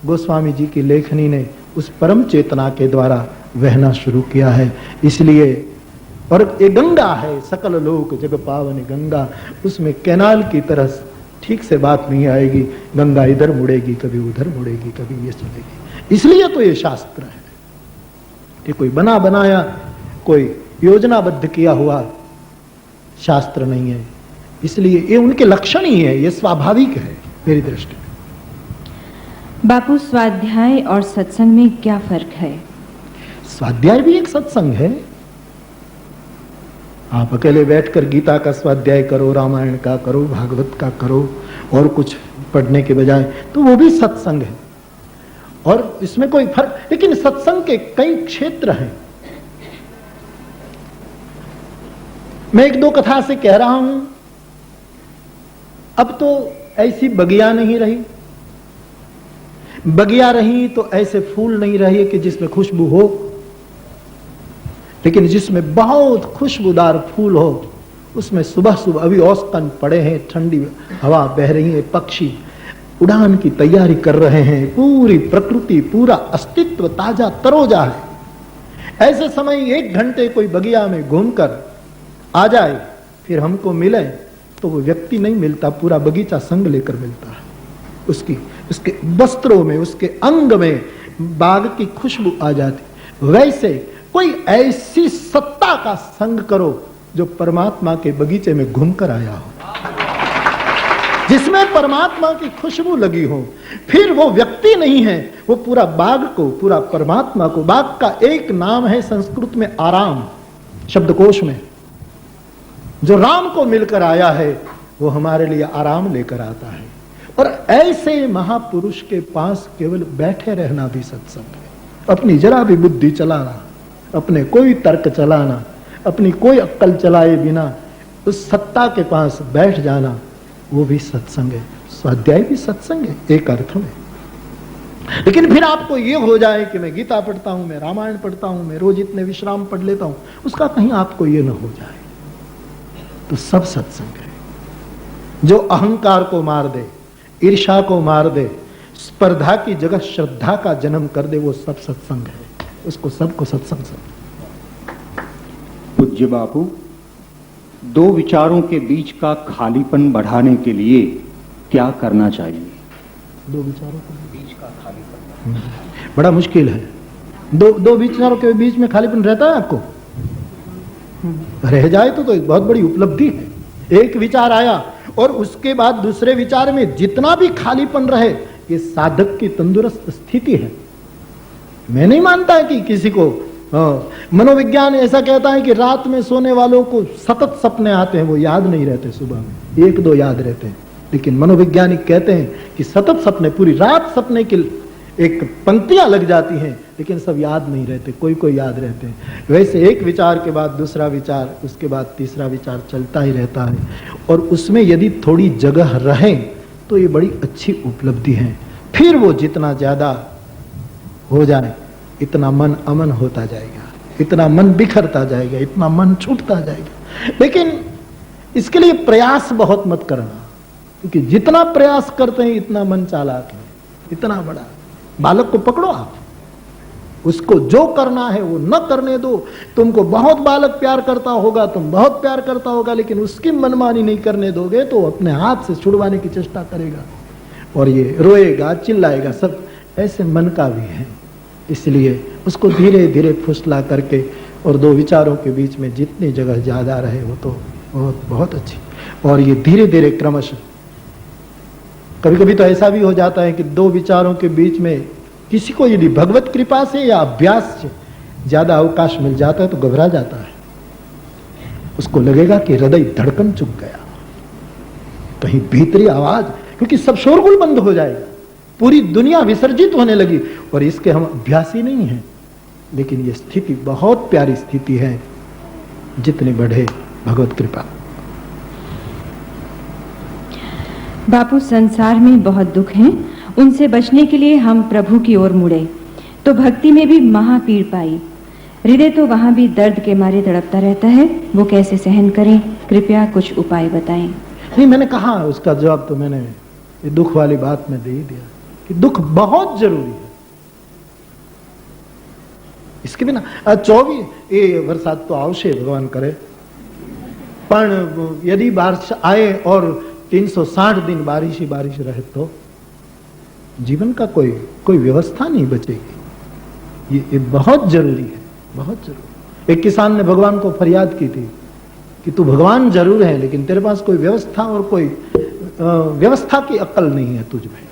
गोस्वामी जी की लेखनी ने उस परम चेतना के द्वारा बहना शुरू किया है। इसलिए, और ये गंगा है, सकल लोक जग पावन गंगा, उसमें कैनाल की तरह ठीक से बात नहीं आएगी। गंगा इधर मुड़ेगी, कभी उधर मुड़ेगी, कभी ये चलेगी। इसलिए तो ये शास्त्र है कि कोई बना बनाया, कोई योजनाबद्ध किया हुआ शास्त्र नहीं है। इसलिए ये उनके लक्षण ही है, ये स्वाभाविक है मेरी दृष्टि में। बापू, स्वाध्याय और सत्संग में क्या फर्क है? स्वाध्याय भी एक सत्संग है। आप अकेले बैठकर गीता का स्वाध्याय करो, रामायण का करो, भागवत का करो, और कुछ पढ़ने के बजाय, तो वो भी सत्संग है और इसमें कोई फर्क। लेकिन सत्संग के कई क्षेत्र हैं। मैं एक दो कथा से कह रहा हूं, अब तो ऐसी बगिया नहीं रही। बगिया रही तो ऐसे फूल नहीं रहे कि जिसमें खुशबू हो, लेकिन जिसमें बहुत खुशबूदार फूल हो, उसमें सुबह सुबह अभी औसतन पड़े हैं, ठंडी हवा बह रही है, पक्षी उड़ान की तैयारी कर रहे हैं, पूरी प्रकृति, पूरा अस्तित्व ताजा तरोजा है। ऐसे समय 1 घंटे कोई बगिया में घूमकर आ जाए फिर हमको मिले तो वो व्यक्ति नहीं मिलता, पूरा बगीचा संग लेकर मिलता है। उसके वस्त्रों में, उसके अंग में बाग की खुशबू आ जाती। वैसे कोई ऐसी सत्ता का संग करो जो परमात्मा के बगीचे में घूमकर आया हो, जिसमें परमात्मा की खुशबू लगी हो। फिर वो व्यक्ति नहीं है, वो पूरा बाग को, पूरा परमात्मा को। बाग का एक नाम है संस्कृत में आराम, शब्दकोश में। जो राम को मिलकर आया है वो हमारे लिए आराम लेकर आता है। और ऐसे महापुरुष के पास केवल बैठे रहना भी सत्संग है। अपनी जरा भी बुद्धि चलाना, अपने कोई तर्क चलाना, अपनी कोई अक्ल चलाए बिना उस सत्ता के पास बैठ जाना, वो भी सत्संग है। स्वाध्याय भी सत्संग है एक अर्थ में। लेकिन फिर आपको ये हो जाए कि मैं गीता पढ़ता हूं, मैं रामायण पढ़ता हूं, मैं रोज इतने विश्राम पढ़ लेता हूं, उसका कहीं आपको ये न हो जाए, तो सब सत्संग है। जो अहंकार को मार दे, ईर्ष्या को मार दे, स्पर्धा की जगह श्रद्धा का जन्म कर दे, वो सब सत्संग है। उसको सबको सत्संग समझ। पूज्य बापू, दो विचारों के बीच का खालीपन बढ़ाने के लिए क्या करना चाहिए? दो विचारों के बीच का खालीपन बड़ा मुश्किल है। दो विचारों के बीच में खालीपन रहता है आपको? रह जाए तो एक बहुत बड़ी उपलब्धि है। एक विचार आया और उसके बाद दूसरे विचार में जितना भी खालीपन रहे, ये साधक की तंदुरुस्त स्थिति है। मैं नहीं मानता कि किसी को, मनोविज्ञान ऐसा कहता है कि रात में सोने वालों को सतत सपने आते हैं, वो याद नहीं रहते, सुबह में एक दो याद रहते हैं। लेकिन मनोवैज्ञानिक कहते हैं कि सतत सपने, पूरी रात सपने की एक पंक्तियां लग जाती हैं, लेकिन सब याद नहीं रहते, कोई कोई याद रहते हैं। वैसे एक विचार के बाद दूसरा विचार, उसके बाद तीसरा विचार चलता ही रहता है। और उसमें यदि थोड़ी जगह रहे तो ये बड़ी अच्छी उपलब्धि है। फिर वो जितना ज्यादा हो जाए, इतना मन अमन होता जाएगा, इतना मन बिखरता जाएगा, इतना मन छूटता जाएगा। लेकिन इसके लिए प्रयास बहुत मत करना, क्योंकि जितना प्रयास करते हैं इतना मन चालाक है, इतना बड़ा। बालक को पकड़ो आप, उसको जो करना है वो न करने दो। तुमको बहुत बालक प्यार करता होगा, तुम बहुत प्यार करता होगा, लेकिन उसकी मनमानी नहीं करने दोगे तो अपने हाथ से छुड़वाने की चेष्टा करेगा और ये रोएगा, चिल्लाएगा। सब ऐसे मन का भी है। इसलिए उसको धीरे धीरे फुसला करके और दो विचारों के बीच में जितनी जगह ज्यादा रहे वो तो बहुत अच्छी। और ये धीरे धीरे क्रमशः, कभी कभी तो ऐसा भी हो जाता है कि दो विचारों के बीच में किसी को यदि भगवत कृपा से या अभ्यास से ज्यादा अवकाश मिल जाता है तो घबरा जाता है। उसको लगेगा कि हृदय धड़कन चुक गया, कहीं भीतरी आवाज, क्योंकि सब शोरगुल बंद हो जाएगा, पूरी दुनिया विसर्जित होने लगी। और इसके हम अभ्यासी नहीं हैं, लेकिन ये स्थिति बहुत प्यारी स्थिति है, जितनी बढ़े भगवत कृपा। बापू, संसार में बहुत दुख हैं, उनसे बचने के लिए हम प्रभु की ओर मुड़े तो भक्ति में भी महापीड़ पाई। हृदय तो वहां भी दर्द के मारे तड़पता रहता है, वो कैसे सहन करें? कृपया कुछ उपाय बताएं। नहीं, मैंने कहा उसका जवाब तो मैंने ये दुख वाली बात में दे ही दिया कि दुख बहुत जरूरी है। इसके बिना 24 ये बरसात तो आवश्य भगवान करे, पर यदि बारिश आए और 360 दिन बारिश ही बारिश रहे तो जीवन का कोई व्यवस्था नहीं बचेगी। ये बहुत जरूरी है, बहुत जरूरी। एक किसान ने भगवान को फरियाद की थी कि तू भगवान जरूर है, लेकिन तेरे पास कोई व्यवस्था और कोई व्यवस्था की अक्ल नहीं है तुझ में।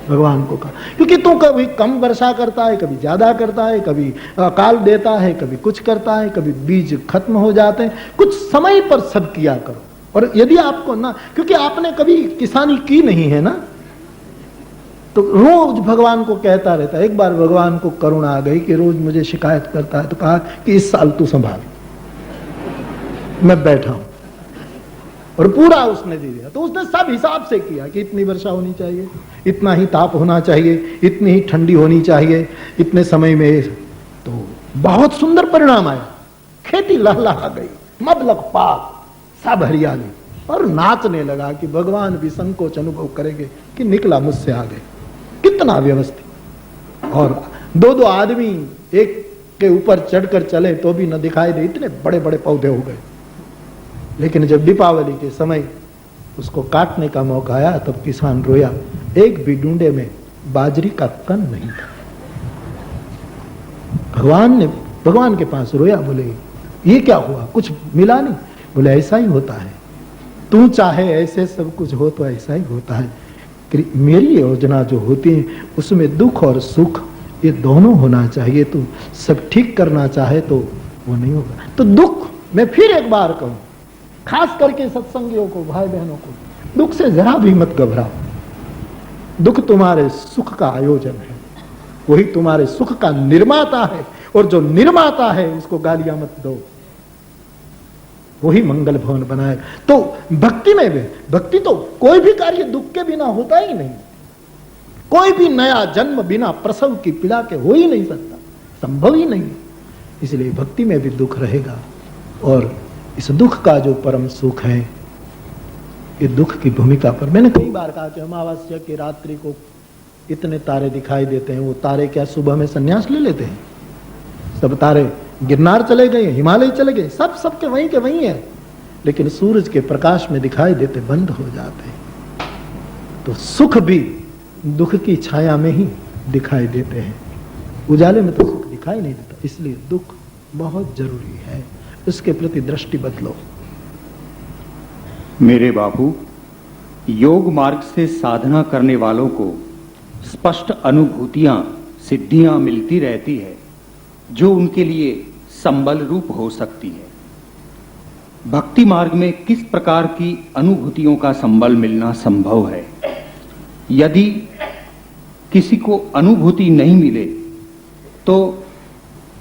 भगवान को कहा, क्योंकि तू कभी कम वर्षा करता है, कभी ज्यादा करता है, कभी अकाल देता है, कभी कुछ करता है, कभी बीज खत्म हो जाते हैं। कुछ समय पर सब किया करो। और यदि आपको ना, क्योंकि आपने कभी किसानी की नहीं है ना, तो रोज भगवान को कहता रहता है। एक बार भगवान को करुणा आ गई कि रोज मुझे शिकायत करता है, तो कहा कि इस साल तू संभाल, मैं बैठा हूं। और पूरा उसने दे दिया। तो उसने सब हिसाब से किया कि इतनी वर्षा होनी चाहिए, इतना ही ताप होना चाहिए, इतनी ही ठंडी होनी चाहिए, इतने समय में। तो बहुत सुंदर परिणाम आया। खेती लहलहा गई, मबलक पाक, सब हरियाली। और नाचने लगा कि भगवान भी संकोच अनुभव करेंगे कि निकला मुझसे आगे। कितना व्यवस्थित। और दो आदमी एक के ऊपर चढ़कर चले तो भी न दिखाई दे, इतने बड़े बड़े पौधे हो गए। लेकिन जब दीपावली के समय उसको काटने का मौका आया तब किसान रोया, एक भी डूंडे में बाजरी का कण नहीं था। भगवान के पास रोया, बोले ये क्या हुआ, कुछ मिला नहीं? बोले ऐसा ही होता है, तू चाहे ऐसे सब कुछ हो तो ऐसा ही होता है। मेरी योजना जो होती है उसमें दुख और सुख ये दोनों होना चाहिए। तू सब ठीक करना चाहे तो वो नहीं होगा। तो दुख, मैं फिर एक बार कहूं, खास करके सत्संगियों को, भाई बहनों को, दुख से जरा भी मत घबराओ। दुख तुम्हारे सुख का आयोजन है, वही तुम्हारे सुख का निर्माता है, और जो निर्माता है उसको गालियां मत दो, वही मंगल भवन बनाए। तो भक्ति में भी, भक्ति तो कोई भी कार्य दुख के बिना होता ही नहीं। कोई भी नया जन्म बिना प्रसव की पीड़ा के हो ही नहीं सकता, संभव ही नहीं। इसलिए भक्ति में भी दुख रहेगा, और इस दुख का जो परम सुख है, ये दुख की भूमिका पर मैंने कई बार कहा कि अमावस्या की रात्रि को इतने तारे दिखाई देते हैं, वो तारे क्या सुबह में संन्यास ले लेते हैं? सब तारे गिरनार चले गए, हिमालय चले गए, सब सबके वहीं के वहीं है, लेकिन सूरज के प्रकाश में दिखाई देते, बंद हो जाते हैं। तो सुख भी दुख की छाया में ही दिखाई देते हैं, उजाले में तो सुख दिखाई नहीं देता। इसलिए दुख बहुत जरूरी है, उसके प्रति दृष्टि बदलो। मेरे बापू, योग मार्ग से साधना करने वालों को स्पष्ट अनुभूतियां, सिद्धियां मिलती रहती है जो उनके लिए संबल रूप हो सकती है। भक्ति मार्ग में किस प्रकार की अनुभूतियों का संबल मिलना संभव है? यदि किसी को अनुभूति नहीं मिले तो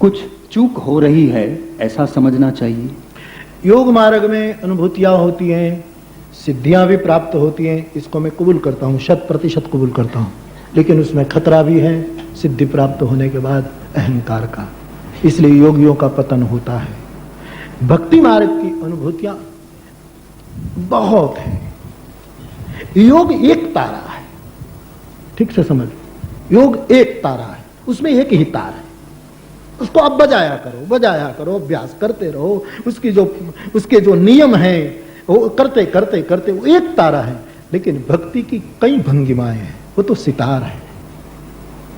कुछ चूक हो रही है, ऐसा समझना चाहिए। योग मार्ग में अनुभूतियां होती हैं, सिद्धियां भी प्राप्त होती हैं, इसको मैं कबूल करता हूं, 100% कबूल करता हूं। लेकिन उसमें खतरा भी है सिद्धि प्राप्त होने के बाद अहंकार का, इसलिए योगियों का पतन होता है। भक्ति मार्ग की अनुभूतियां बहुत है। योग एक तारा है, ठीक से समझ, योग एक तारा है, उसमें एक ही तार है। उसको अब बजाया करो, अभ्यास करते रहो, उसके जो नियम हैं वो करते करते करते वो एक तारा है। लेकिन भक्ति की कई भंगिमाएं हैं, वो तो सितार है,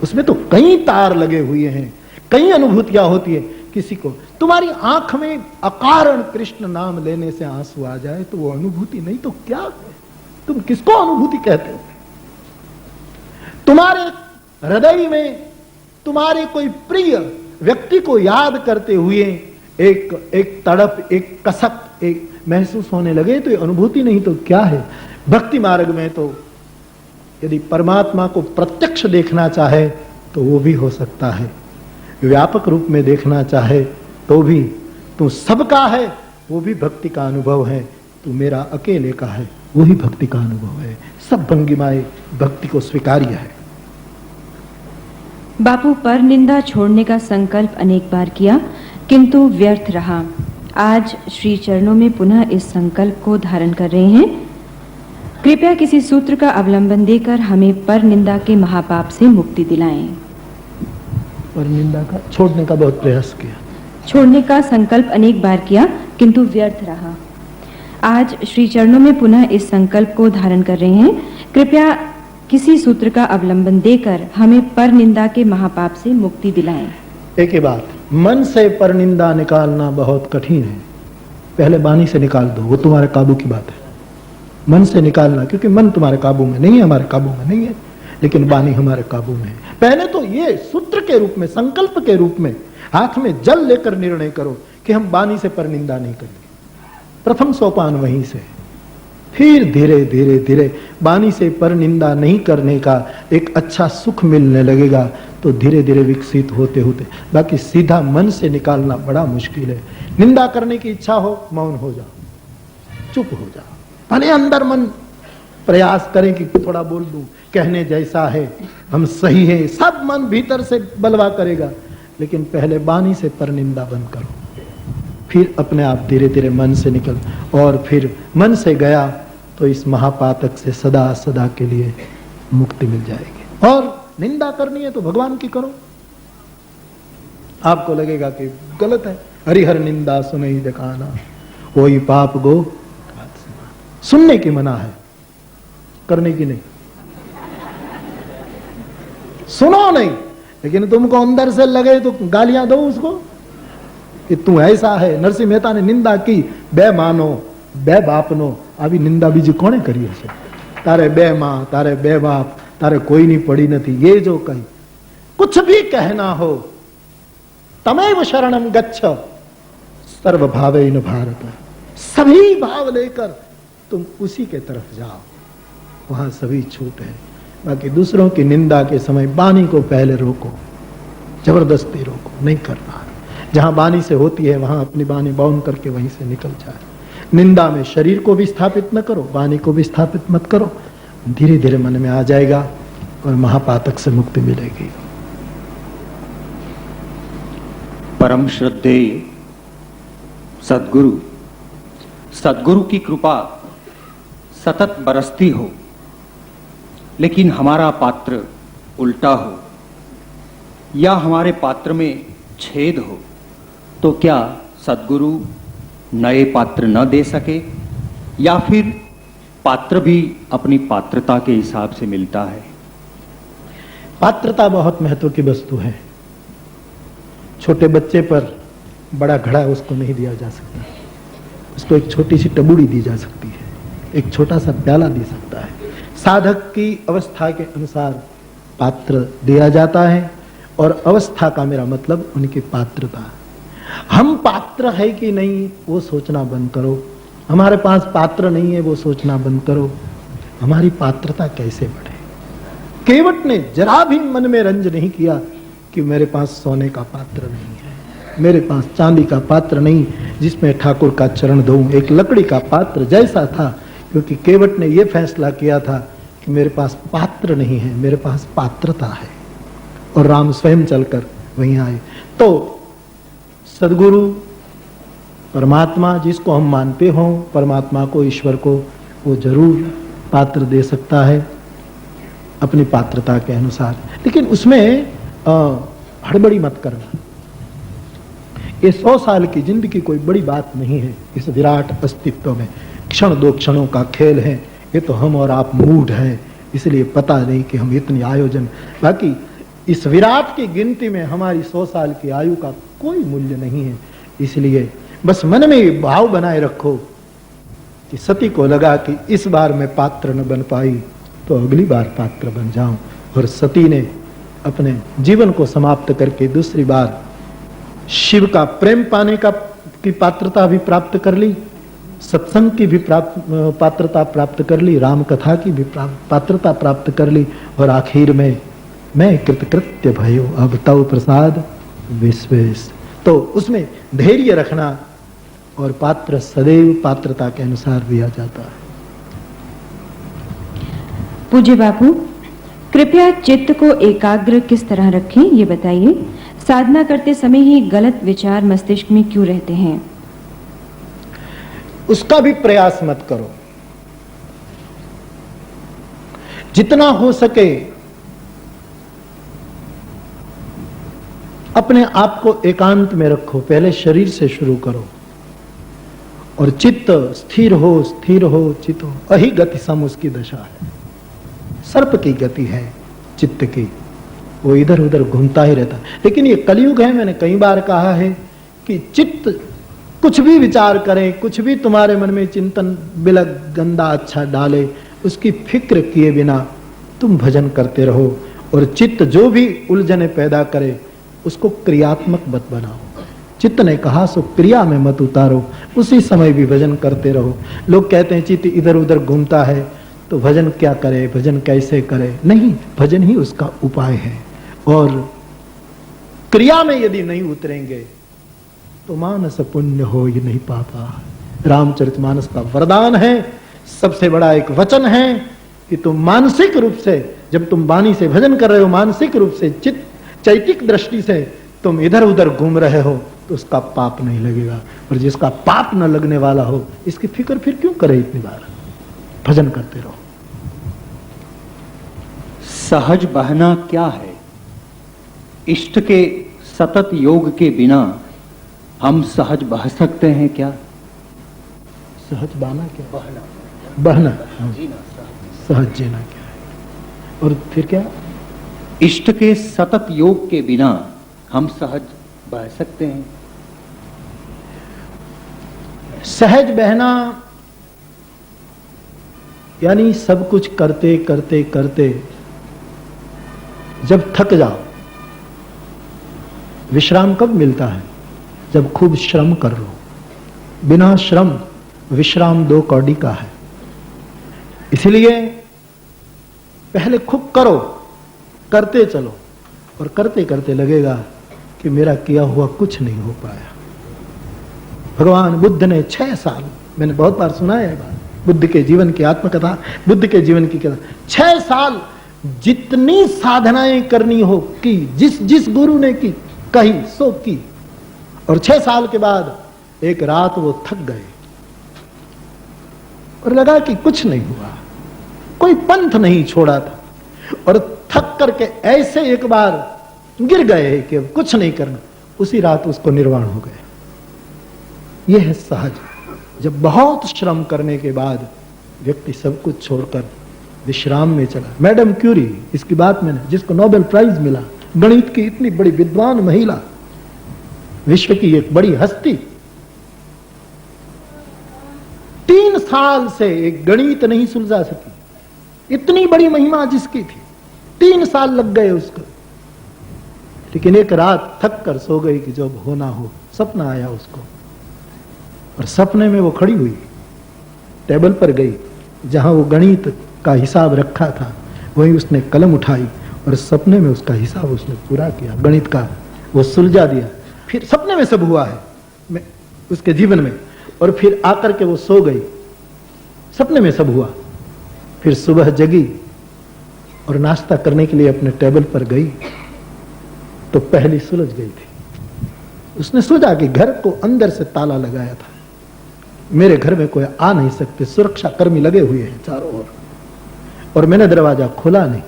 उसमें तो कई तार लगे हुए हैं, कई अनुभूतियां होती है। किसी को तुम्हारी आंख में अकारण कृष्ण नाम लेने से आंसू आ जाए तो वो अनुभूति नहीं तो क्या है? तुम किसको अनुभूति कहते हो? तुम्हारे हृदय में तुम्हारे कोई प्रिय व्यक्ति को याद करते हुए एक तड़प, एक कसक, एक महसूस होने लगे तो ये अनुभूति नहीं तो क्या है? भक्ति मार्ग में तो यदि परमात्मा को प्रत्यक्ष देखना चाहे तो वो भी हो सकता है, व्यापक रूप में देखना चाहे तो भी, तू सबका है वो भी भक्ति का अनुभव है, तू मेरा अकेले का है वो ही भक्ति का अनुभव है। सब भंगिमाएं भक्ति को स्वीकार्य है। बापू, पर निंदा छोड़ने का संकल्प अनेक बार किया किंतु व्यर्थ रहा। आज श्री चरणों में पुनः इस संकल्प को धारण कर रहे हैं। कृपया किसी सूत्र का अवलंबन देकर हमें पर निंदा के महापाप से मुक्ति दिलाएं। पर निंदा का छोड़ने का बहुत प्रयास किया, छोड़ने का संकल्प अनेक बार किया किंतु व्यर्थ रहा। आज श्री चरणों में पुनः इस संकल्प को धारण कर रहे हैं। कृपया किसी सूत्र का अवलंबन देकर हमें पर निंदा के महापाप से मुक्ति दिलाएं। एक ही बात, मन से पर निंदा निकालना बहुत कठिन है। पहले वाणी से निकाल दो, वो तुम्हारे काबू की बात है। मन से निकालना, क्योंकि मन तुम्हारे काबू में नहीं है, हमारे काबू में नहीं है, लेकिन वाणी हमारे काबू में है। पहले तो ये सूत्र के रूप में, संकल्प के रूप में हाथ में जल लेकर निर्णय करो कि हम वाणी से पर निंदा नहीं करेंगे। प्रथम सोपान वहीं से, फिर धीरे धीरे धीरे वाणी से पर निंदा नहीं करने का एक अच्छा सुख मिलने लगेगा, तो धीरे धीरे विकसित होते होते। बाकी सीधा मन से निकालना बड़ा मुश्किल है। निंदा करने की इच्छा हो, मौन हो जाओ, चुप हो जाओ। भले अंदर मन प्रयास करें कि थोड़ा बोल दूं, कहने जैसा है, हम सही है, सब मन भीतर से बलवा करेगा, लेकिन पहले वाणी से पर निंदा बंद करो, फिर अपने आप धीरे धीरे मन से निकल, और फिर मन से गया तो इस महापातक से सदा सदा के लिए मुक्ति मिल जाएगी। और निंदा करनी है तो भगवान की करो। आपको लगेगा कि गलत है, हरिहर निंदा सुनई दिखाना, कोई पाप गो। सुनने की मना है, करने की नहीं। सुनो नहीं, लेकिन तुमको अंदर से लगे तो गालियां दो उसको कि तू ऐसा है। नरसिंह मेहता ने निंदा की, बे मानो बे बापनो। अभी निंदा बीजी कोने करी है? तारे बे मां, तारे बे बाप, तारे कोई नहीं पड़ी नहीं। ये जो कही कुछ भी कहना हो, तमेव शरणम गच्छ सर्व भावेन भारत। सभी भाव लेकर तुम उसी के तरफ जाओ, वहां सभी छूट है। बाकी दूसरों की निंदा के समय वाणी को पहले रोको, जबरदस्ती रोको, नहीं करना। जहां वाणी से होती है वहां अपनी वाणी बाउंड करके वहीं से निकल जाए। निंदा में शरीर को भी स्थापित न करो, वाणी को भी स्थापित मत करो। धीरे धीरे मन में आ जाएगा और महापातक से मुक्ति मिलेगी। परम श्रद्धेय सद्गुरु, सद्गुरु की कृपा सतत बरसती हो, लेकिन हमारा पात्र उल्टा हो या हमारे पात्र में छेद हो, तो क्या सद्गुरु नए पात्र न दे सके, या फिर पात्र भी अपनी पात्रता के हिसाब से मिलता है? पात्रता बहुत महत्व की वस्तु है। छोटे बच्चे पर बड़ा घड़ा उसको नहीं दिया जा सकता, उसको एक छोटी सी टबूड़ी दी जा सकती है, एक छोटा सा प्याला दे सकता है। साधक की अवस्था के अनुसार पात्र दिया जाता है, और अवस्था का मेरा मतलब उनकी पात्रता। हम पात्र है कि नहीं वो सोचना बंद करो, हमारे पास पात्र नहीं है वो सोचना बंद करो। हमारी पात्रता कैसे बढ़े? केवट ने जरा भी मन में रंज नहीं किया कि मेरे पास सोने का पात्र नहीं है, मेरे पास चांदी का पात्र नहीं जिसमें ठाकुर का चरण धोऊं। एक लकड़ी का पात्र जैसा था, क्योंकि केवट ने यह फैसला किया था कि मेरे पास पात्र नहीं है, मेरे पास पात्रता है। और राम स्वयं चलकर वहीं आए। तो सद्गुरु परमात्मा जिसको हम मानते हों, परमात्मा को, ईश्वर को, वो जरूर पात्र दे सकता है अपनी पात्रता के अनुसार। लेकिन उसमें हड़बड़ी मत करना। ये 100 साल की जिंदगी कोई बड़ी बात नहीं है इस विराट अस्तित्व में। क्षण दो क्षणों का खेल है। ये तो हम और आप मूड हैं, इसलिए पता नहीं कि हम इतनी आयोजन। बाकी इस विराट की गिनती में हमारी 100 साल की आयु का कोई मूल्य नहीं है। इसलिए बस मन में भाव बनाए रखो कि सती को लगा कि इस बार मैं पात्र न बन पाई तो अगली बार पात्र बन जाऊं। और सती ने अपने जीवन को समाप्त करके दूसरी बार शिव का प्रेम पाने की पात्रता भी प्राप्त कर ली, सत्संग की भी पात्रता प्राप्त कर ली, राम कथा की भी पात्रता प्राप्त कर ली। और आखिर में मैं कृतकृत्य भयो अब तव प्रसाद विश्वेश। तो उसमें धैर्य रखना, और पात्र सदैव पात्रता के अनुसार दिया जाता है। पूज्य बापू, कृपया चित्त को एकाग्र किस तरह रखें ये बताइए। साधना करते समय ही गलत विचार मस्तिष्क में क्यों रहते हैं? उसका भी प्रयास मत करो। जितना हो सके अपने आप को एकांत में रखो। पहले शरीर से शुरू करो और चित्त स्थिर हो, स्थिर हो, चित्त हो। अहि गति सम उसकी दशा है। सर्प की गति है चित्त की, वो इधर उधर घूमता ही रहता है। लेकिन ये कलयुग है, मैंने कई बार कहा है कि चित्त कुछ भी विचार करे, कुछ भी तुम्हारे मन में चिंतन बिलक गंदा अच्छा डाले, उसकी फिक्र किए बिना तुम भजन करते रहो। और चित्त जो भी उलझने पैदा करे उसको क्रियात्मक मत बनाओ। चित्त ने कहा सो क्रिया में मत उतारो, उसी समय भी भजन करते रहो। लोग कहते हैं चित्त इधर उधर घूमता है तो भजन क्या करे, भजन कैसे करे? नहीं, भजन ही उसका उपाय है। और क्रिया में यदि नहीं उतरेंगे तो मानस पुण्य हो ये नहीं पापा। रामचरितमानस का वरदान है, सबसे बड़ा एक वचन है कि तुम मानसिक रूप से, जब तुम वाणी से भजन कर रहे हो, मानसिक रूप से चित्त चैतिक दृष्टि से तुम इधर उधर घूम रहे हो तो उसका पाप नहीं लगेगा। और जिसका पाप न लगने वाला हो इसकी फिक्र फिर क्यों करे? इतनी बार भजन करते रहो। सहज बहना क्या है? इष्ट के सतत योग के बिना हम सहज बह सकते हैं क्या? सहज बाना क्या? बहना। सहज जीना क्या है? और फिर क्या? इष्ट के सतत योग के बिना हम सहज बह सकते हैं? सहज बहना यानी सब कुछ करते करते करते जब थक जाओ। विश्राम कब मिलता है? जब खूब श्रम कर लो। बिना श्रम विश्राम 2 कौड़ी का है। इसलिए पहले खूब करो, करते चलो, और करते करते लगेगा कि मेरा किया हुआ कुछ नहीं हो पाया। भगवान बुद्ध ने 6 साल, मैंने बहुत बार सुना है बात, बुद्ध के जीवन की आत्मकथा, बुद्ध के जीवन की कथा, 6 साल जितनी साधनाएं करनी हो की, जिस जिस गुरु ने की कही सो की, और 6 साल के बाद एक रात वो थक गए और लगा कि कुछ नहीं हुआ, कोई पंथ नहीं छोड़ा था, और थक करके ऐसे एक बार गिर गए कि कुछ नहीं करना। उसी रात उसको निर्वाण हो गया। यह है सहज। जब बहुत श्रम करने के बाद व्यक्ति सब कुछ छोड़कर विश्राम में चला। मैडम क्यूरी, इसकी बात मैंने, जिसको नोबेल प्राइज मिला, गणित की इतनी बड़ी विद्वान महिला, विश्व की एक बड़ी हस्ती, 3 साल से एक गणित नहीं सुलझा सकी। इतनी बड़ी महिमा जिसकी थी, 3 साल लग गए उसको। लेकिन एक रात थक कर सो गई कि जब होना हो, सपना आया उसको, और सपने में वो खड़ी हुई, टेबल पर गई, जहां वो गणित का हिसाब रखा था वहीं उसने कलम उठाई और सपने में उसका हिसाब उसने पूरा किया, गणित का वो सुलझा दिया। फिर सपने में सब हुआ है उसके जीवन में, और फिर आकर के वो सो गई, सपने में सब हुआ। फिर सुबह जगी और नाश्ता करने के लिए अपने टेबल पर गई तो पहली सुलझ गई थी। उसने सोचा कि घर को अंदर से ताला लगाया था, मेरे घर में कोई आ नहीं सकते, सुरक्षा कर्मी लगे हुए हैं चारों ओर, और मैंने दरवाजा खोला नहीं।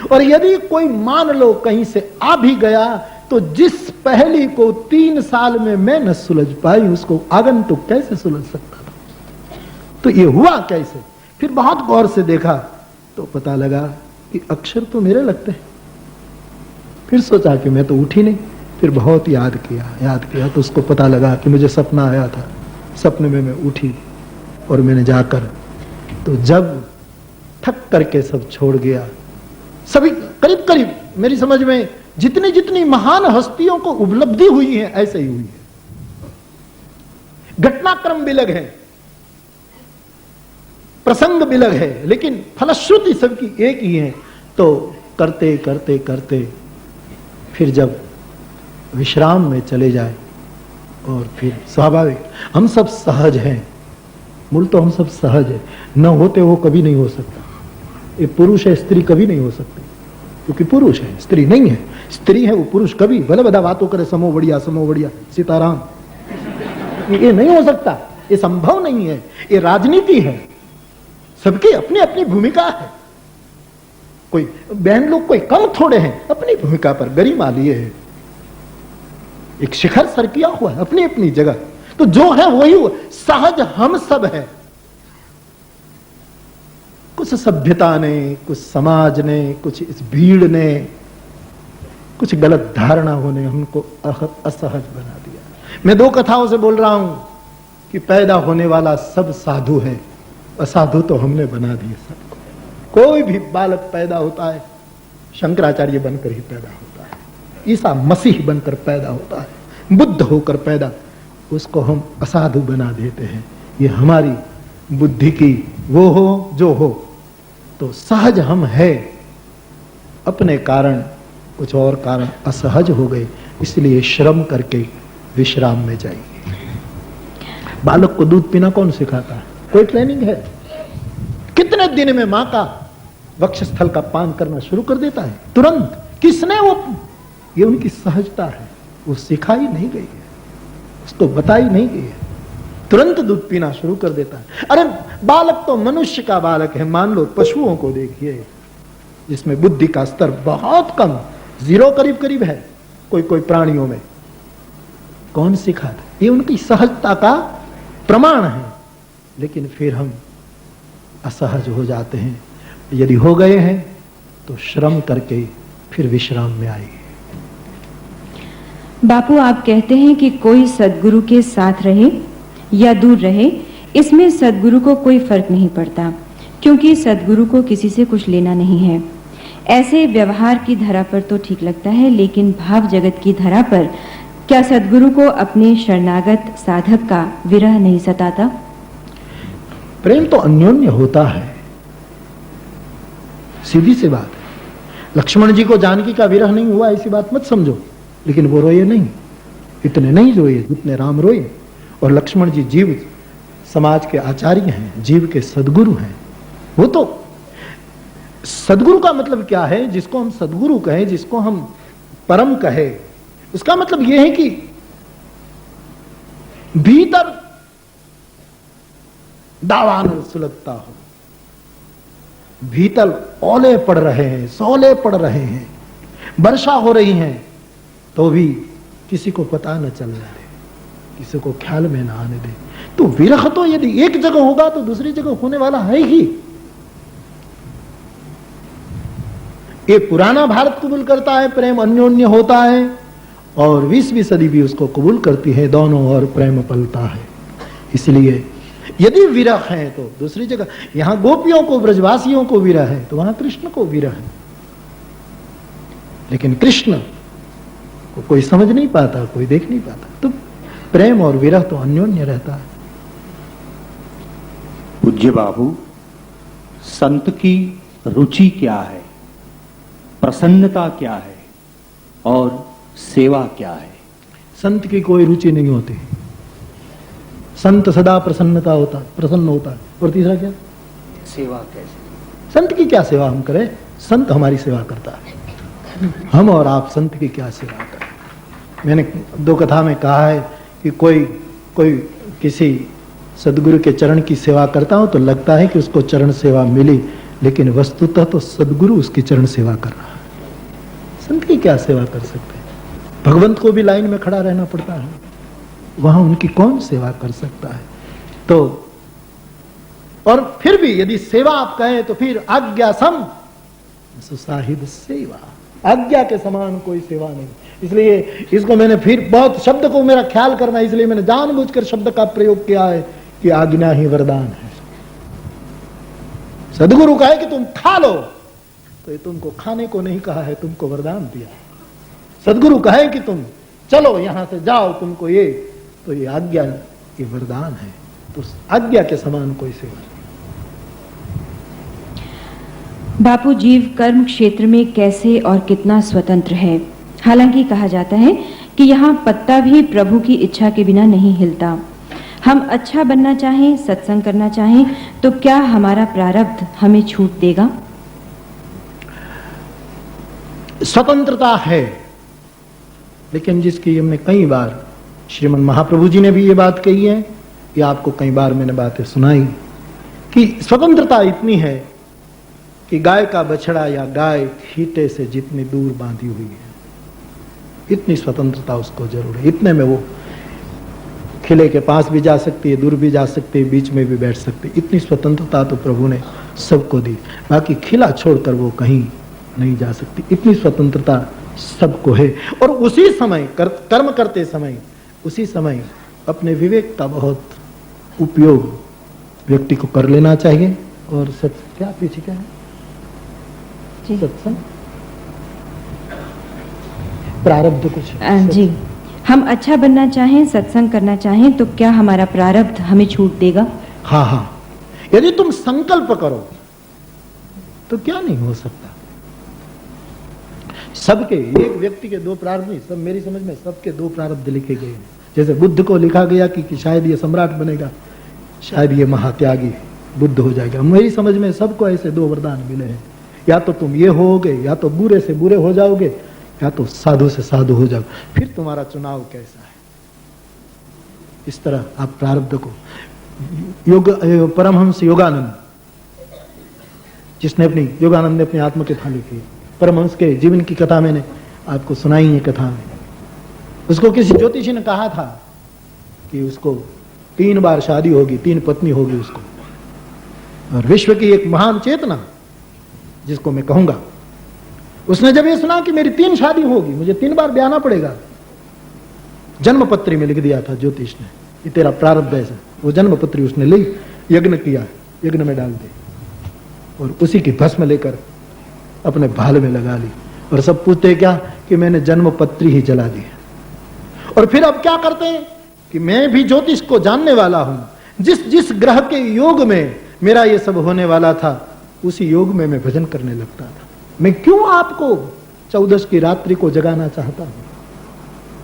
और यदि कोई मान लो कहीं से आ भी गया तो जिस पहली को 3 साल में मैं न सुलझ पाई, उसको आगंतुक कैसे सुलझ सकता था? तो ये हुआ कैसे? फिर बहुत गौर से देखा तो पता लगा कि अक्षर तो मेरे लगते हैं। फिर सोचा कि मैं तो उठी नहीं। फिर बहुत याद किया तो उसको पता लगा कि मुझे सपना आया था, सपने में मैं उठी और मैंने जाकर, तो जब थक करके सब छोड़ गया, सभी करीब करीब मेरी समझ में जितनी जितनी महान हस्तियों को उपलब्धि हुई है ऐसे ही हुई है। घटनाक्रम बिलग है, प्रसंग बिलग है, लेकिन फलश्रुति सबकी एक ही है। तो करते करते करते फिर जब विश्राम में चले जाए, और फिर स्वाभाविक हम सब सहज हैं, मूल तो हम सब सहज है, न होते वो कभी नहीं हो सकता। ये पुरुष है, स्त्री कभी नहीं हो सकती, क्योंकि पुरुष है, स्त्री नहीं है। स्त्री है वो पुरुष कभी भले बदा बातों करे, समो बढ़िया सीताराम, ये नहीं हो सकता, ये संभव नहीं है। ये राजनीति है, सबकी अपनी अपनी भूमिका है। कोई बहन लोग कोई कम थोड़े हैं, अपनी भूमिका पर गरिमा लिए है, एक शिखर सर किया हुआ है अपनी अपनी जगह। तो जो है वही सहज हम सब है। कुछ सभ्यता ने, कुछ समाज ने, कुछ इस भीड़ ने, कुछ गलत धारणा होने हमको असहज बना दिया। मैं 2 कथाओं से बोल रहा हूं कि पैदा होने वाला सब साधु है, असाधु तो हमने बना दिए सबको। कोई भी बालक पैदा होता है शंकराचार्य बनकर ही पैदा होता है, ईसा मसीह बनकर पैदा होता है, बुद्ध होकर पैदा, उसको हम असाधु बना देते हैं। ये हमारी बुद्धि की वो हो जो हो। तो सहज हम है, अपने कारण कुछ और कारण असहज हो गए, इसलिए श्रम करके विश्राम में जाइए। बालक को दूध पीना कौन सिखाता है? कोई ट्रेनिंग है? कितने दिन में मां का वक्षस्थल का पान करना शुरू कर देता है तुरंत। किसने वो? ये उनकी सहजता है, वो सिखाई नहीं गई है, उसको बताई नहीं गई है, तुरंत दूध पीना शुरू कर देता है। अरे बालक तो मनुष्य का बालक है, मान लो पशुओं को देखिए जिसमें बुद्धि का स्तर बहुत कम, 0 करीब करीब है, कोई कोई प्राणियों में। कौन सिखाता? ये उनकी सहजता का प्रमाण है। लेकिन फिर हम असहज हो जाते हैं। यदि हो गए हैं तो श्रम करके फिर विश्राम में आइए। बापू, आप कहते हैं कि कोई सद्गुरु के साथ रहे या दूर रहे, इसमें सद्गुरु को कोई फर्क नहीं पड़ता, क्योंकि सद्गुरु को किसी से कुछ लेना नहीं है। ऐसे व्यवहार की धरा पर तो ठीक लगता है, लेकिन भाव जगत की धरा पर क्या सद्गुरु को अपने शरणागत साधक का विरह नहीं सताता? प्रेम तो अन्योन्य होता है, सीधी सी बात है। लक्ष्मण जी को जानकी का विरह नहीं हुआ ऐसी बात मत समझो, लेकिन वो रोए नहीं, इतने नहीं रोए जितने राम रोए। और लक्ष्मण जी जीव समाज के आचार्य हैं, जीव के सद्गुरु हैं। वो तो सद्गुरु का मतलब क्या है? जिसको हम सद्गुरु कहें, जिसको हम परम कहे, उसका मतलब यह है कि भीतर दावान सुलगता हो, भीतर ओले पड़ रहे हैं, सोले पड़ रहे हैं, वर्षा हो रही है, तो भी किसी को पता न चलने दे, किसी को ख्याल में ना आने दे। तो विरह तो यदि एक जगह होगा तो दूसरी जगह होने वाला है ही। ये पुराना भारत कबूल करता है प्रेम अन्योन्य होता है, और 20वीं सदी भी उसको कबूल करती है, दोनों ओर प्रेम पलता है। इसलिए यदि विरह है तो दूसरी जगह, यहां गोपियों को, ब्रजवासियों को विरह है तो वहां कृष्ण को विरह है। लेकिन कृष्ण को कोई समझ नहीं पाता, कोई देख नहीं पाता, तो प्रेम और विरह तो अन्योन्य रहता है। पूज्य बाबू, संत की रुचि क्या है, प्रसन्नता क्या है और सेवा क्या है? संत की कोई रुचि नहीं होती, संत सदा प्रसन्न होता है। और तीसरा क्या? सेवा कैसे? संत की क्या सेवा हम करें? संत हमारी सेवा करता है, हम और आप संत की क्या सेवा करें? मैंने 2 कथा में कहा है कि कोई किसी सदगुरु के चरण की सेवा करता हो तो लगता है कि उसको चरण सेवा मिली, लेकिन वस्तुतः तो सदगुरु उसकी चरण सेवा कर रहा है। संत की क्या सेवा कर सकते हैं? भगवंत को भी लाइन में खड़ा रहना पड़ता है, वहां उनकी कौन सेवा कर सकता है? तो और फिर भी यदि सेवा आप कहें तो फिर आज्ञा सम सुसाहिद सेवा, आज्ञा के समान कोई सेवा नहीं। इसलिए इसको मैंने फिर बहुत शब्द को मेरा ख्याल करना, इसलिए मैंने जानबूझकर शब्द का प्रयोग किया है कि आज्ञा ही वरदान है। सदगुरु कहे कि तुम खा लो तो ये तुमको खाने को नहीं कहा है, तुमको वरदान दिया। सदगुरु कहे कि तुम चलो यहां से जाओ, तुमको ये, तो ये आज्ञा, ये वरदान है। तो आज्ञा के समान कोई सेवा नहीं। बापू, जीव कर्म क्षेत्र में कैसे और कितना स्वतंत्र है? हालांकि कहा जाता है कि यहाँ पत्ता भी प्रभु की इच्छा के बिना नहीं हिलता। हम अच्छा बनना चाहें, सत्संग करना चाहें, तो क्या हमारा प्रारब्ध हमें छूट देगा? स्वतंत्रता है, लेकिन जिसकी हमने कई बार, श्रीमन महाप्रभु जी ने भी ये बात कही है, कि आपको कई बार मैंने बातें सुनाई कि स्वतंत्रता इतनी है कि गाय का बछड़ा या गाय फीटे से जितनी दूर बांधी हुई है, इतनी स्वतंत्रता उसको जरूर है। इतने में वो खिले के पास भी जा सकती है, दूर भी जा सकती है, बीच में भी बैठ सकती है। इतनी स्वतंत्रता तो प्रभु ने सबको दी, बाकी खिला छोड़कर वो कहीं नहीं जा सकती। इतनी स्वतंत्रता सबको है। और उसी समय कर्म करते समय, उसी समय अपने विवेक का बहुत उपयोग व्यक्ति को कर लेना चाहिए। और क्या पीछे क्या है? सत्संग, प्रारब्ध कुछ जी, हम अच्छा बनना चाहें, सत्संग करना चाहें, तो क्या हमारा प्रारब्ध हमें छूट देगा? हाँ हाँ, यदि तुम संकल्प करो तो क्या नहीं हो सकता। सबके, एक व्यक्ति के 2 प्रारब्ध नहीं, सब मेरी समझ में सबके 2 प्रारब्ध लिखे गए हैं। जैसे बुद्ध को लिखा गया कि शायद ये सम्राट बनेगा, शायद ये महात्यागी बुद्ध हो जाएगा। मेरी समझ में सबको ऐसे 2 वरदान मिले हैं, या तो तुम ये होगे, या तो बुरे से बुरे हो जाओगे, या तो साधु से साधु हो जाओ। फिर तुम्हारा चुनाव कैसा है। इस तरह आप प्रारब्ध को, परमहंस योगानंद, जिसने अपनी, योगानंद ने अपनी आत्मकथा लिखी है, परमहंस के जीवन की कथा मैंने आपको सुनाई है। कथा में उसको किसी ज्योतिषी ने कहा था कि उसको 3 बार शादी होगी, 3 पत्नी होगी उसको। और विश्व की एक महान चेतना जिसको मैं कहूंगा, उसने जब ये सुना कि मेरी 3 शादी होगी, मुझे 3 बार ब्याहना पड़ेगा, जन्मपत्री में लिख दिया था ज्योतिष ने, ये तेरा प्रारब्ध है। वो जन्मपत्री उसने ली, यज्ञ किया, यज्ञ में डाल दी और उसी की भस्म लेकर अपने भाल में लगा ली। और सब पूछते क्या कि मैंने जन्मपत्री ही जला दी। और फिर अब क्या करते हैं कि मैं भी ज्योतिष को जानने वाला हूं, जिस जिस ग्रह के योग में मेरा ये सब होने वाला था, उसी योग में मैं भजन करने लगता था। मैं क्यों आपको 14 की रात्रि को जगाना चाहता हूं?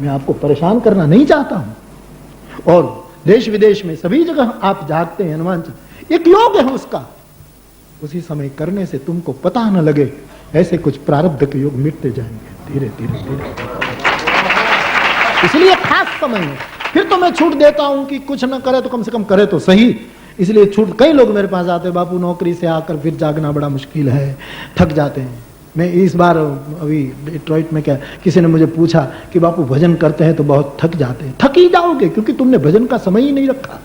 मैं आपको परेशान करना नहीं चाहता हूं। और देश विदेश में सभी जगह आप जागते हैं हनुमान चालीसा, एक योग है उसका, उसी समय करने से तुमको पता न लगे ऐसे कुछ प्रारब्ध के योग मिटते जाएंगे धीरे धीरे धीरे। इसलिए खास समय है। फिर तो मैं छूट देता हूं कि कुछ न करे तो कम से कम करे तो सही, इसलिए छूट। कई लोग मेरे पास आते हैं, बापू नौकरी से आकर फिर जागना बड़ा मुश्किल है, थक जाते हैं। मैं इस बार अभी डिट्रॉइट में क्या किसी ने मुझे पूछा कि बापू भजन करते हैं तो बहुत थक जाते हैं। थक ही जाओगे क्योंकि तुमने भजन का समय ही नहीं रखा।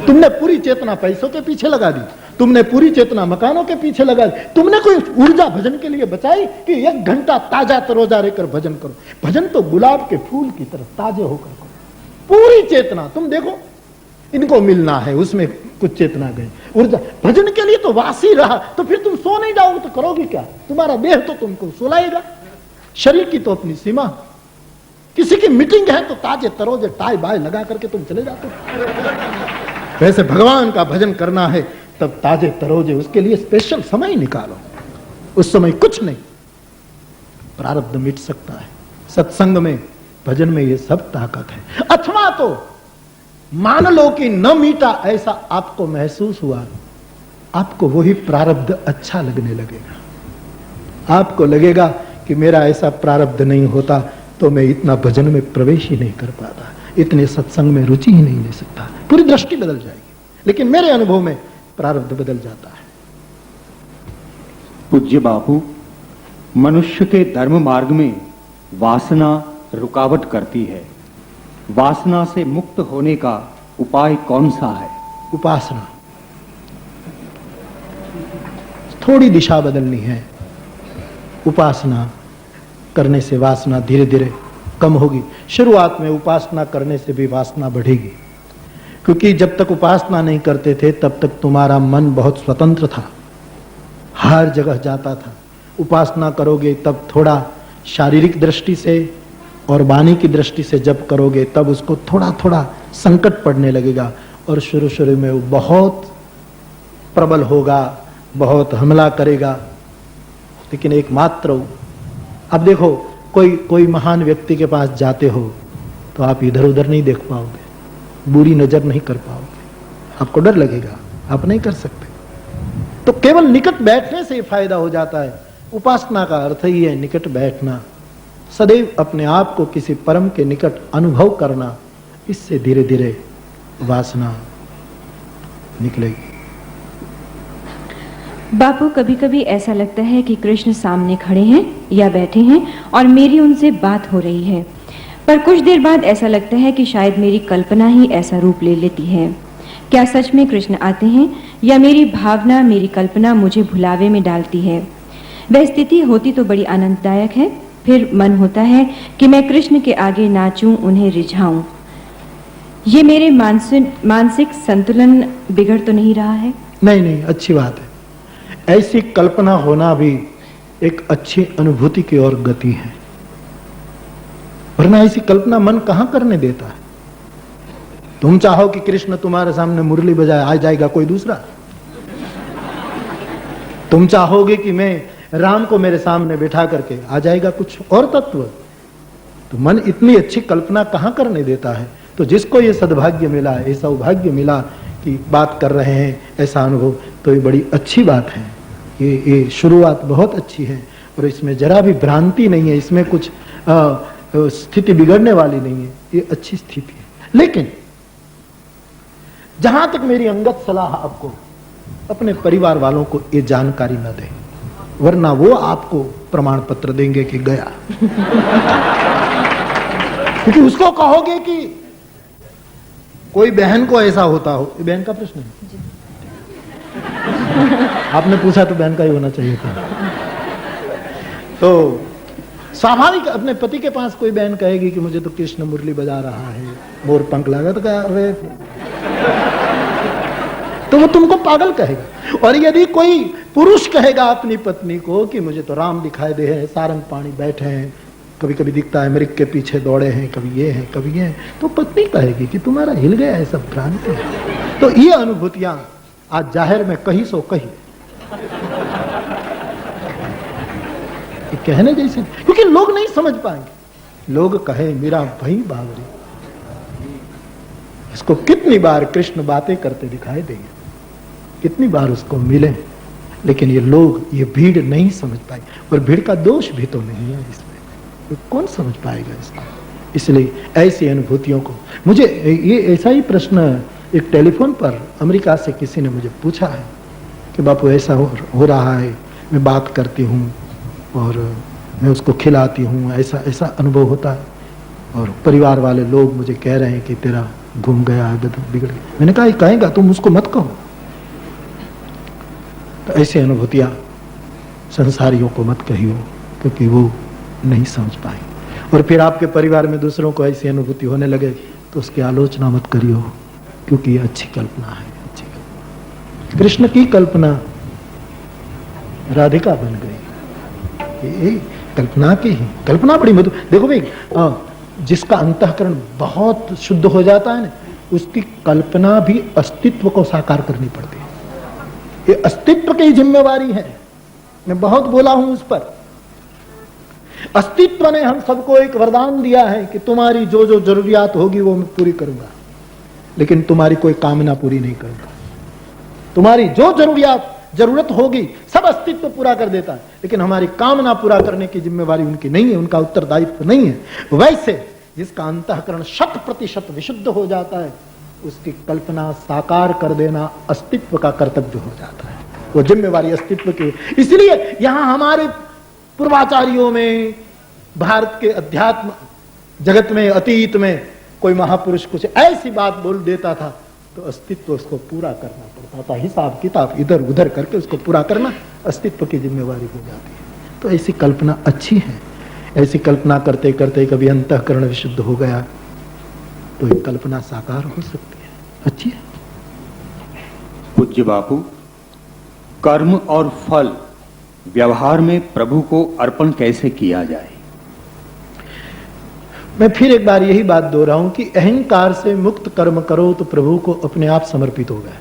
तुमने पूरी चेतना पैसों के पीछे लगा दी, तुमने पूरी चेतना मकानों के पीछे लगा दी, तुमने कोई ऊर्जा भजन के लिए बचाई कि 1 घंटा ताजा तरोजा रहकर भजन करो। भजन तो गुलाब के फूल की तरह ताजे होकर करो। पूरी चेतना, तुम देखो इनको मिलना है, उसमें कुछ चेतना गई, ऊर्जा। भजन के लिए तो वासी रहा, तो फिर तुम सो नहीं जाओगे तो करोगे क्या? तुम्हारा देह तो तुमको सुलाएगा। शरीर की तो अपनी सीमा, किसी की मीटिंग है तो ताजे तरोजे टाई बाय लगा करके तुम चले जाते हो। वैसे भगवान का भजन करना है तब ताजे तरोजे, उसके लिए स्पेशल समय निकालो। उस समय कुछ नहीं, प्रारब्ध मिट सकता है। सत्संग में, भजन में ये सब ताकत है। अथवा तो मान लो कि न मीटा ऐसा आपको महसूस हुआ, आपको वही प्रारब्ध अच्छा लगने लगेगा। आपको लगेगा कि मेरा ऐसा प्रारब्ध नहीं होता तो मैं इतना भजन में प्रवेश ही नहीं कर पाता, इतने सत्संग में रुचि ही नहीं ले सकता। पूरी दृष्टि बदल जाएगी। लेकिन मेरे अनुभव में प्रारब्ध बदल जाता है। पूज्य बापू, मनुष्य के धर्म मार्ग में वासना रुकावट करती है। वासना से मुक्त होने का उपाय कौन सा है? उपासना। थोड़ी दिशा बदलनी है। उपासना करने से वासना धीरे धीरे कम होगी। शुरुआत में उपासना करने से भी वासना बढ़ेगी, क्योंकि जब तक उपासना नहीं करते थे तब तक तुम्हारा मन बहुत स्वतंत्र था, हर जगह जाता था। उपासना करोगे तब थोड़ा शारीरिक दृष्टि से और वाणी की दृष्टि से जब करोगे तब उसको थोड़ा थोड़ा संकट पड़ने लगेगा और शुरू शुरू में वो बहुत प्रबल होगा, बहुत हमला करेगा। लेकिन एकमात्र, अब देखो कोई महान व्यक्ति के पास जाते हो तो आप इधर उधर नहीं देख पाओगे, बुरी नजर नहीं कर पाओगे, आपको डर लगेगा, आप नहीं कर सकते। तो केवल निकट बैठने से फायदा हो जाता है। उपासना का अर्थ ही है निकट बैठना, सदैव अपने आप को किसी परम के निकट अनुभव करना। इससे धीरे धीरे वासना निकलेगी। बापू, कभी कभी ऐसा लगता है कि कृष्ण सामने खड़े हैं या बैठे हैं और मेरी उनसे बात हो रही है, पर कुछ देर बाद ऐसा लगता है कि शायद मेरी कल्पना ही ऐसा रूप ले लेती है। क्या सच में कृष्ण आते हैं या मेरी भावना, मेरी कल्पना मुझे भुलावे में डालती है? वह स्थिति होती तो बड़ी आनंददायक है। फिर मन होता है कि मैं कृष्ण के आगे नाचूं, उन्हें रिझाऊं। ये मेरे मानसिक संतुलन बिगड़ तो नहीं रहा है? नहीं, अच्छी बात है। ऐसी कल्पना होना भी एक अच्छी अनुभूति की ओर गति है, वरना ऐसी कल्पना मन कहां करने देता है। तुम चाहो कि कृष्ण तुम्हारे सामने मुरली बजाए, आ जाएगा कोई दूसरा। तुम चाहोगे कि मैं राम को मेरे सामने बिठा करके, आ जाएगा कुछ और तत्व। तो मन इतनी अच्छी कल्पना कहां करने देता है। तो जिसको ये सद्भाग्य मिला, ये सौभाग्य मिला कि बात कर रहे हैं, ऐसा अनुभव, तो ये बड़ी अच्छी बात है। ये शुरुआत बहुत अच्छी है और इसमें जरा भी भ्रांति नहीं है, इसमें कुछ स्थिति बिगड़ने वाली नहीं है, ये अच्छी स्थिति है। लेकिन जहां तक मेरी अंगत सलाह आपको, अपने परिवार वालों को ये जानकारी न दें, वरना वो आपको प्रमाण पत्र देंगे कि गया। क्योंकि उसको कहोगे कि कोई बहन को ऐसा होता हो, ये बहन का प्रश्न है। आपने पूछा तो बहन का ही होना चाहिए था। तो स्वाभाविक अपने पति के पास कोई बहन कहेगी कि मुझे तो कृष्ण मुरली बजा रहा है, मोर पंख लगा तो कह रहे थे, तो वो तुमको पागल कहेगा। और यदि कोई पुरुष कहेगा अपनी पत्नी को कि मुझे तो राम दिखाई दे है, सारंग पाणी बैठे हैं, कभी कभी दिखता है मृग के पीछे दौड़े हैं, कभी ये है कभी ये है, तो पत्नी कहेगी कि तुम्हारा हिल गया है सब भ्रांति है। तो ये अनुभूतियां आज जाहिर में कही सो कही, कहने जैसे, क्योंकि लोग नहीं समझ पाएंगे। लोग कहे मेरा भाई बावरी, इसको कितनी बार कृष्ण बातें करते दिखाई देंगे, कितनी बार उसको मिले, लेकिन ये लोग, ये भीड़ नहीं समझ पाई। और भीड़ का दोष भी तो नहीं है इसमें, तो कौन समझ पाएगा इसको। इसलिए ऐसी अनुभूतियों को, मुझे ये ऐसा ही प्रश्न एक टेलीफोन पर अमेरिका से किसी ने मुझे पूछा है कि बापू ऐसा हो रहा है, मैं बात करती हूँ और मैं उसको खिलाती हूँ, ऐसा ऐसा अनुभव होता है, और परिवार वाले लोग मुझे कह रहे हैं कि तेरा घूम गया, बिगड़ गया। मैंने कहा कहेगा तुम उसको मत कहो। तो ऐसी अनुभूतियां संसारियों को मत कहियो, क्योंकि वो नहीं समझ पाए। और फिर आपके परिवार में दूसरों को ऐसी अनुभूति होने लगे तो उसकी आलोचना मत करियो, क्योंकि ये अच्छी कल्पना है, अच्छी कल्पना। कृष्ण की कल्पना राधिका बन गई, ये कल्पना की ही कल्पना बड़ी मधुर। देखो भाई, जिसका अंतःकरण बहुत शुद्ध हो जाता है ना, उसकी कल्पना भी अस्तित्व को साकार करनी पड़ती है। ये अस्तित्व की जिम्मेवारी है, मैं बहुत बोला हूं उस पर। अस्तित्व ने हम सबको एक वरदान दिया है कि तुम्हारी जो जो जरूरियात होगी वो मैं पूरी करूंगा, लेकिन तुम्हारी कोई कामना पूरी नहीं करूंगा। तुम्हारी जो जरूरत होगी सब अस्तित्व पूरा कर देता है, लेकिन हमारी कामना पूरा करने की जिम्मेवारी उनकी नहीं है, उनका उत्तरदायित्व नहीं है। वैसे जिसका अंतःकरण 100% विशुद्ध हो जाता है, उसकी कल्पना साकार कर देना अस्तित्व का कर्तव्य हो जाता है, वो जिम्मेवारी अस्तित्व की। इसलिए यहां हमारे पूर्वाचार्यों में, भारत के अध्यात्म जगत में, अतीत में कोई महापुरुष कुछ ऐसी बात बोल देता था तो अस्तित्व उसको पूरा करना पड़ता था, हिसाब किताब इधर उधर करके उसको पूरा करना अस्तित्व की जिम्मेवारी हो जाती है। तो ऐसी कल्पना अच्छी है। ऐसी कल्पना करते करते कभी अंतःकरण विशुद्ध हो गया तो एक कल्पना साकार हो सकती है, अच्छी है। पूज्य बापू, कर्म और फल व्यवहार में प्रभु को अर्पण कैसे किया जाए? मैं फिर एक बार यही बात दोहराऊं रहा हूं कि अहंकार से मुक्त कर्म करो तो प्रभु को अपने आप समर्पित हो गया।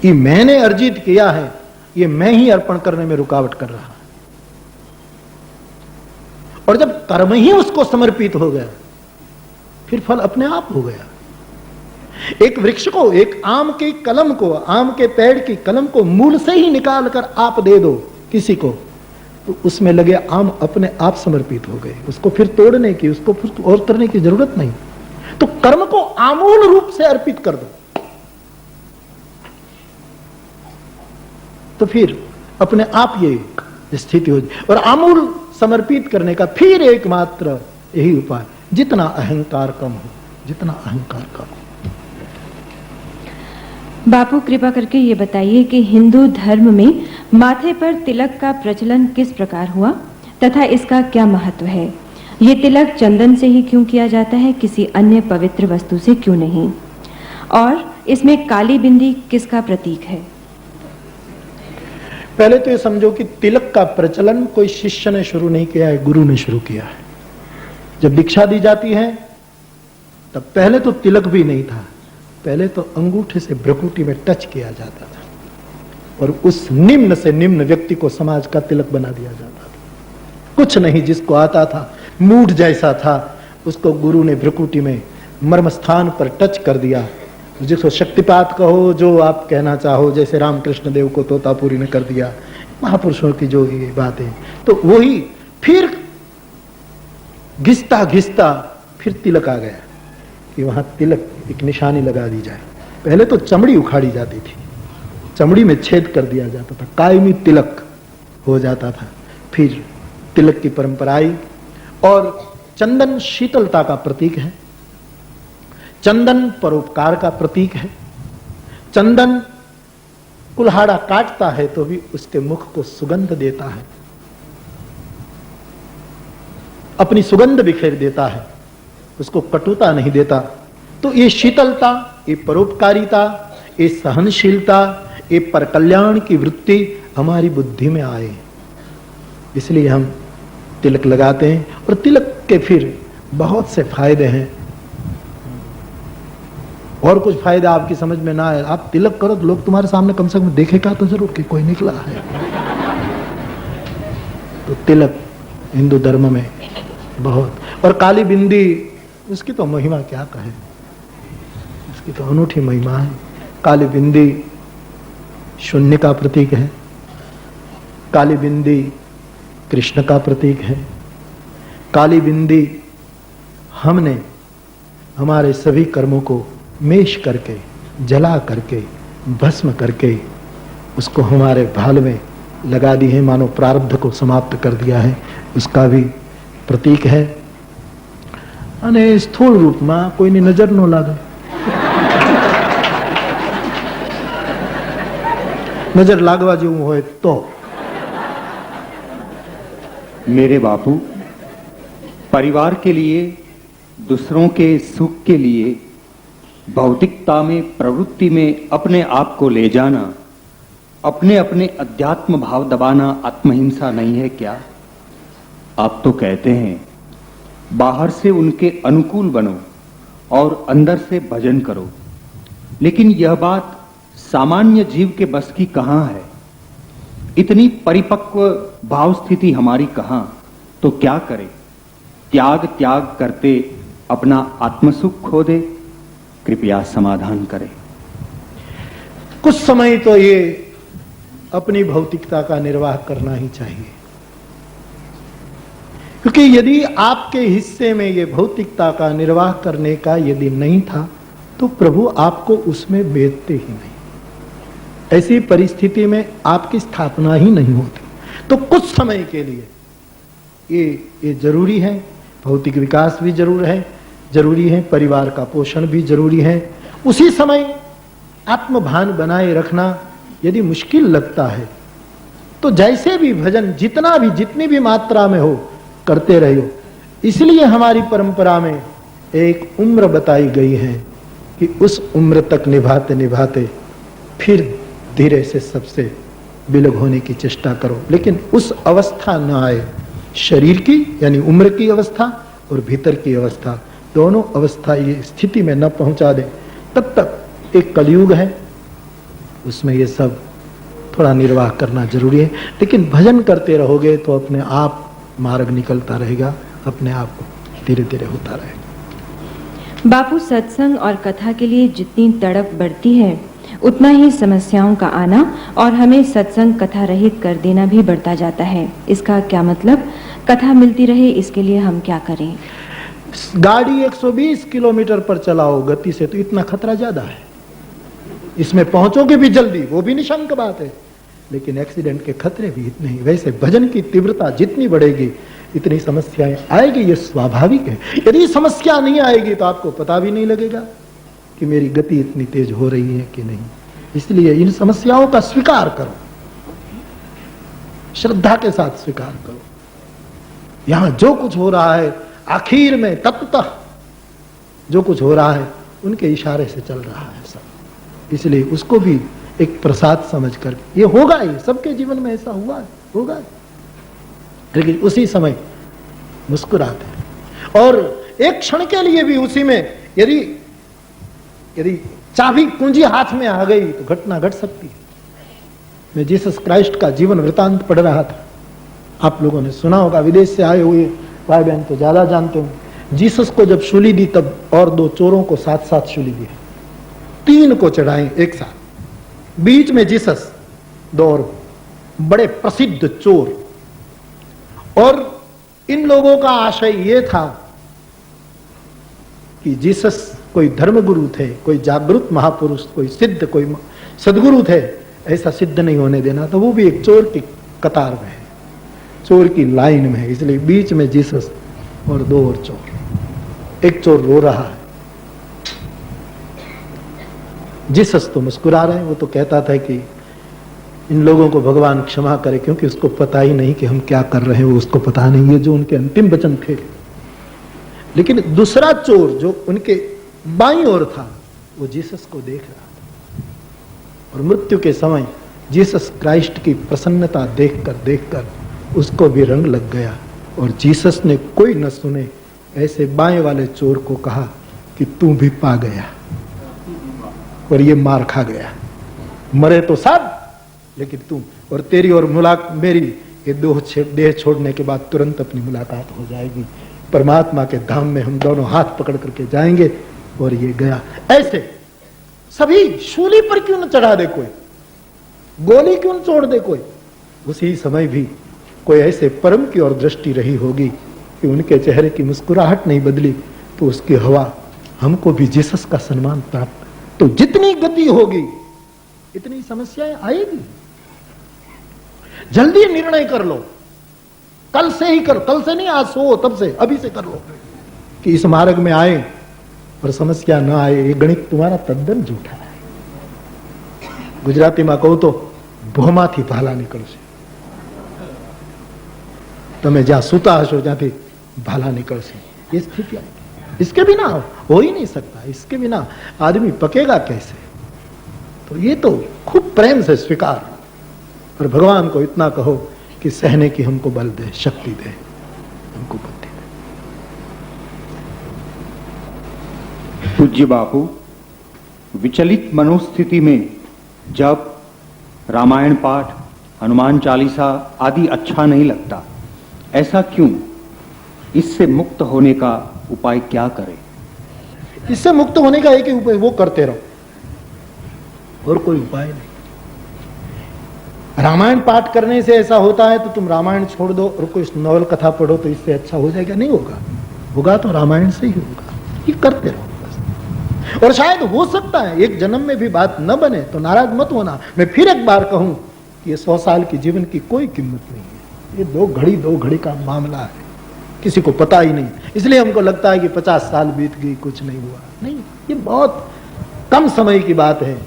ये मैंने अर्जित किया है, ये मैं ही अर्पण करने में रुकावट कर रहा। और जब कर्म ही उसको समर्पित हो गया, फिर फल अपने आप हो गया। एक वृक्ष को, एक आम की कलम को, आम के पेड़ की कलम को मूल से ही निकाल कर आप दे दो किसी को, तो उसमें लगे आम अपने आप समर्पित हो गए। उसको फिर तोड़ने की, उसको फिर और करने की जरूरत नहीं। तो कर्म को आमूल रूप से अर्पित कर दो, तो फिर अपने आप ये स्थिति हो जाए। और आमूल समर्पित करने का फिर एकमात्र यही उपाय, जितना अहंकार कम हो, जितना अहंकार कम हो। बापू कृपा करके ये बताइए कि हिंदू धर्म में माथे पर तिलक का प्रचलन किस प्रकार हुआ तथा इसका क्या महत्व है? ये तिलक चंदन से ही क्यों किया जाता है, किसी अन्य पवित्र वस्तु से क्यों नहीं? और इसमें काली बिंदी किसका प्रतीक है? पहले तो ये समझो कि तिलक का प्रचलन कोई शिष्य ने शुरू नहीं किया है, गुरु ने शुरू किया है। जब दीक्षा दी जाती है तब पहले तो तिलक भी नहीं था, पहले तो अंगूठे से भ्रुकुटी में टच किया जाता था और उस निम्न से निम्न व्यक्ति को समाज का तिलक बना दिया जाता था। कुछ नहीं, जिसको आता था, मूड जैसा था, उसको गुरु ने भ्रुकुटी में मर्म स्थान पर टच कर दिया। जिसको शक्तिपात कहो, जो आप कहना चाहो, जैसे रामकृष्ण देव को तोतापुरी ने कर दिया, महापुरुषों की जो ये बातें, तो वही फिर घिसता घिसता फिर तिलक आ गया कि वहां तिलक एक निशानी लगा दी जाए। पहले तो चमड़ी उखाड़ी जाती थी, चमड़ी में छेद कर दिया जाता था, कायमी तिलक हो जाता था। फिर तिलक की परंपरा आई और चंदन शीतलता का प्रतीक है, चंदन परोपकार का प्रतीक है। चंदन कुल्हाड़ा काटता है तो भी उसके मुख को सुगंध देता है, अपनी सुगंध बिखेर देता है, उसको कटुता नहीं देता। तो ये शीतलता, ये परोपकारिता, ये सहनशीलता, ये पर कल्याण की वृत्ति हमारी बुद्धि में आए, इसलिए हम तिलक लगाते हैं। और तिलक के फिर बहुत से फायदे हैं। और कुछ फायदा आपकी समझ में ना आए, आप तिलक करो तो लोग तुम्हारे सामने कम से कम देखेगा तो जरूर कि कोई निकला है। तो तिलक हिंदू धर्म में बहुत। और काली बिंदी, उसकी तो महिमा क्या कहे, उसकी तो अनूठी महिमा है। काली बिंदी शून्य का प्रतीक है, काली बिंदी कृष्ण का प्रतीक है। काली बिंदी हमने हमारे सभी कर्मों को मेष करके, जला करके, भस्म करके उसको हमारे भाल में लगा दी है, मानो प्रारब्ध को समाप्त कर दिया है, उसका भी प्रतीक है। અને સ્થૂળ રૂપમાં કોઈની નજર ન લાગે, નજર लागवा જેવું હોય તો। मेरे बापू, परिवार के लिए, दूसरों के सुख के लिए भौतिकता में, प्रवृत्ति में अपने आप को ले जाना, अपने अपने अध्यात्म भाव दबाना आत्महिंसा नहीं है क्या? आप तो कहते हैं बाहर से उनके अनुकूल बनो और अंदर से भजन करो, लेकिन यह बात सामान्य जीव के बस की कहां है? इतनी परिपक्व भाव स्थिति हमारी कहां? तो क्या करें? त्याग त्याग करते अपना आत्मसुख खो दे? कृपया समाधान करें। कुछ समय तो ये अपनी भौतिकता का निर्वाह करना ही चाहिए, क्योंकि यदि आपके हिस्से में ये भौतिकता का निर्वाह करने का यदि नहीं था तो प्रभु आपको उसमें भेजते ही नहीं। ऐसी परिस्थिति में आपकी स्थापना ही नहीं होती। तो कुछ समय के लिए ये जरूरी है, भौतिक विकास भी जरूरी है, परिवार का पोषण भी जरूरी है। उसी समय आत्मभान बनाए रखना यदि मुश्किल लगता है तो जैसे भी भजन जितनी भी मात्रा में हो करते रहो। इसलिए हमारी परंपरा में एक उम्र बताई गई है कि उस उम्र तक निभाते निभाते फिर धीरे से सबसे विलग होने की चेष्टा करो, लेकिन उस अवस्था न आए, शरीर की यानी उम्र की अवस्था और भीतर की अवस्था, दोनों अवस्था ये स्थिति में न पहुंचा दे, तब तक एक कलयुग है, उसमें ये सब थोड़ा निर्वाह करना जरूरी है। लेकिन भजन करते रहोगे तो अपने आप मार्ग निकलता रहेगा, अपने आप धीरे धीरे होता रहेगा। बापू, सत्संग और कथा के लिए जितनी तड़प बढ़ती है उतना ही समस्याओं का आना और हमें सत्संग कथा रहित कर देना भी बढ़ता जाता है। इसका क्या मतलब? कथा मिलती रहे इसके लिए हम क्या करें? गाड़ी 120 किलोमीटर पर चलाओ गति से तो इतना खतरा ज्यादा है, इसमें पहुंचोगे भी जल्दी, वो भी निशंक बात है, लेकिन एक्सीडेंट के खतरे भी इतने ही। वैसे भजन की तीव्रता जितनी बढ़ेगी इतनी समस्याएं आएगी, ये स्वाभाविक है। यदि समस्या नहीं आएगी तो आपको पता भी नहीं लगेगा कि मेरी गति इतनी तेज हो रही है कि नहीं। इसलिए इन समस्याओं का स्वीकार करो, श्रद्धा के साथ स्वीकार करो। यहां जो कुछ हो रहा है आखिर में तत्वतः जो कुछ हो रहा है उनके इशारे से चल रहा है सब, इसलिए उसको भी एक प्रसाद समझकर ये होगा ही, सबके जीवन में ऐसा हुआ है, होगा। लेकिन उसी समय मुस्कुराते और एक क्षण के लिए भी उसी में यदि चाबी कुंजी हाथ में आ गई तो घटना घट सकती है। मैं जीसस क्राइस्ट का जीवन वृतांत पढ़ रहा था, आप लोगों ने सुना होगा, विदेश से आए हुए भाई बहन तो ज्यादा जानते हो। जीसस को जब शूली दी तब और दो चोरों को साथ साथ शूली दी, 3 को चढ़ाए एक साथ, बीच में जीसस, 2 और बड़े प्रसिद्ध चोर। और इन लोगों का आशय यह था कि जीसस कोई धर्मगुरु थे, कोई जागृत महापुरुष, कोई सिद्ध, कोई सदगुरु थे, ऐसा सिद्ध नहीं होने देना। तो वो भी एक चोर की कतार में है, चोर की लाइन में है, इसलिए बीच में जीसस और 2 और चोर। एक चोर रो रहा है, जीसस तो मुस्कुरा रहे हैं, वो तो कहता था कि इन लोगों को भगवान क्षमा करे, क्योंकि उसको पता ही नहीं कि हम क्या कर रहे हैं, वो उसको पता नहीं, ये जो उनके अंतिम वचन थे। लेकिन दूसरा चोर जो उनके बाईं ओर था, वो जीसस को देख रहा था, और मृत्यु के समय जीसस क्राइस्ट की प्रसन्नता देखकर उसको भी रंग लग गया, और जीसस ने कोई न सुने ऐसे बाएं वाले चोर को कहा कि तू भी पा गया, और ये मार खा गया। मरे तो सब, लेकिन तुम और तेरी और मेरी ये देह छोड़ने के बाद तुरंत अपनी मुलाकात हो जाएगी। परमात्मा के धाम में हम दोनों हाथ पकड़ करके जाएंगे। और ये गया। ऐसे सभी शूली पर क्यों न चढ़ा दे कोई, गोली क्यों न छोड़ दे कोई। उसी समय भी कोई ऐसे परम की ओर दृष्टि रही होगी कि उनके चेहरे की मुस्कुराहट नहीं बदली, तो उसकी हवा हमको भी जीसस का सम्मान प्राप्त। तो जितनी गति होगी इतनी समस्याएं आएगी। जल्दी निर्णय कर लो, कल से ही करो, कल से नहीं, आज सो तब से, अभी से कर लो कि इस मार्ग में आए और समस्या ना आए। ये गणित तुम्हारा तद्दन झूठा है। गुजराती में कहूं तो भोमाथी भाला निकलશે। તમે જ્યાં સુતા હશો ત્યાંથી ભાલા નીકળશે, ये स्थिति आएगी। इसके बिना हो ही नहीं सकता, इसके बिना आदमी पकेगा कैसे। तो ये तो खूब प्रेम से स्वीकार, और भगवान को इतना कहो कि सहने की हमको बल दे, शक्ति दे, हमको बुद्धि दे। पूज्य बापू, विचलित मनोस्थिति में जब रामायण पाठ, हनुमान चालीसा आदि अच्छा नहीं लगता, ऐसा क्यों? इससे मुक्त होने का उपाय क्या करें? इससे मुक्त होने का एक ही उपाय, वो करते रहो, और कोई उपाय नहीं। रामायण पाठ करने से ऐसा होता है तो तुम रामायण छोड़ दो और कोई नॉवल कथा पढ़ो तो इससे अच्छा हो जाएगा? नहीं होगा। होगा तो रामायण से ही होगा। ये करते रहो बस। और शायद हो सकता है एक जन्म में भी बात न बने तो नाराज मत होना। मैं फिर एक बार कहूं कि ये 100 साल की जीवन की कोई कीमत नहीं है। ये दो घड़ी का मामला है, किसी को पता ही नहीं। इसलिए हमको लगता है कि 50 साल बीत गई, कुछ नहीं हुआ। नहीं, ये बहुत कम समय की बात है।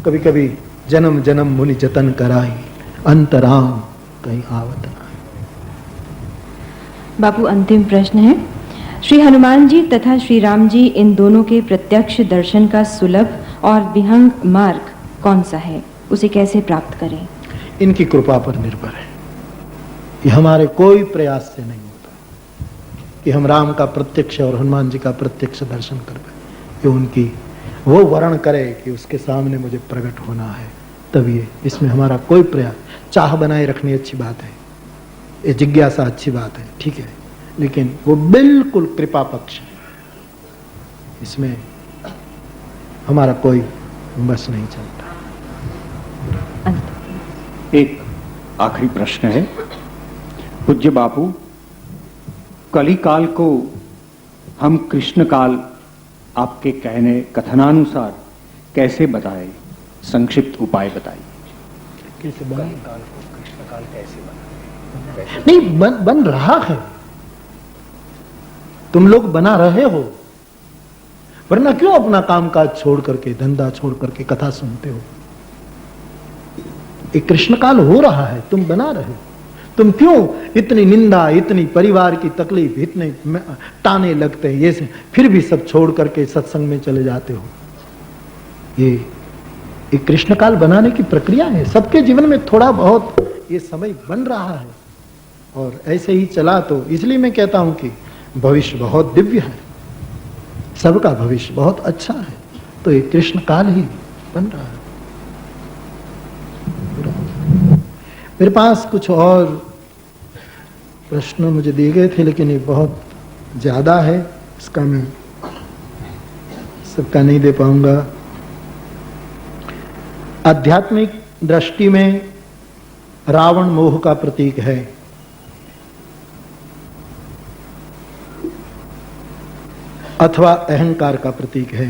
कभी कभी जन्म जन्म मुनि जतन कराई, अंतराम कहीं आवत ना। बापू, अंतिम प्रश्न है। श्री हनुमान जी तथा श्री राम जी, इन दोनों के प्रत्यक्ष दर्शन का सुलभ और विहंग मार्ग कौन सा है? उसे कैसे प्राप्त करें? इनकी कृपा पर निर्भर है। ये हमारे कोई प्रयास से नहीं होता कि हम राम का प्रत्यक्ष और हनुमान जी का प्रत्यक्ष दर्शन कर पाए। ये उनकी वो वर्ण करे कि उसके सामने मुझे प्रकट होना है, तब ये, इसमें हमारा कोई प्रयास। चाह बनाए रखनी अच्छी बात है, ये जिज्ञासा अच्छी बात है, ठीक है, लेकिन वो बिल्कुल कृपा पक्ष है। इसमें हमारा कोई बस नहीं चलता। एक आखिरी प्रश्न है। पूज्य बापू, कली काल को हम कृष्ण काल आपके कहने कथनानुसार कैसे बताएं? संक्षिप्त उपाय बताइए। कैसे बना काल को कृष्ण काल कैसे बना? नहीं, बन रहा है। तुम लोग बना रहे हो, वरना क्यों अपना कामकाज छोड़ करके, धंधा छोड़ करके कथा सुनते हो? एक कृष्ण काल हो रहा है, तुम बना रहे हो। तुम क्यों इतनी निंदा, इतनी परिवार की तकलीफ, इतने ताने लगते हैं, ये फिर भी सब छोड़ करके सत्संग में चले जाते हो? ये एक कृष्ण काल बनाने की प्रक्रिया है। सबके जीवन में थोड़ा बहुत ये समय बन रहा है, और ऐसे ही चला तो इसलिए मैं कहता हूं कि भविष्य बहुत दिव्य है, सबका भविष्य बहुत अच्छा है। तो ये कृष्ण काल ही बन रहा है। मेरे पास कुछ और प्रश्न मुझे दिए गए थे, लेकिन ये बहुत ज्यादा है, इसका मैं सबका नहीं दे पाऊंगा। आध्यात्मिक दृष्टि में रावण मोह का प्रतीक है। अथवा अहंकार का प्रतीक है।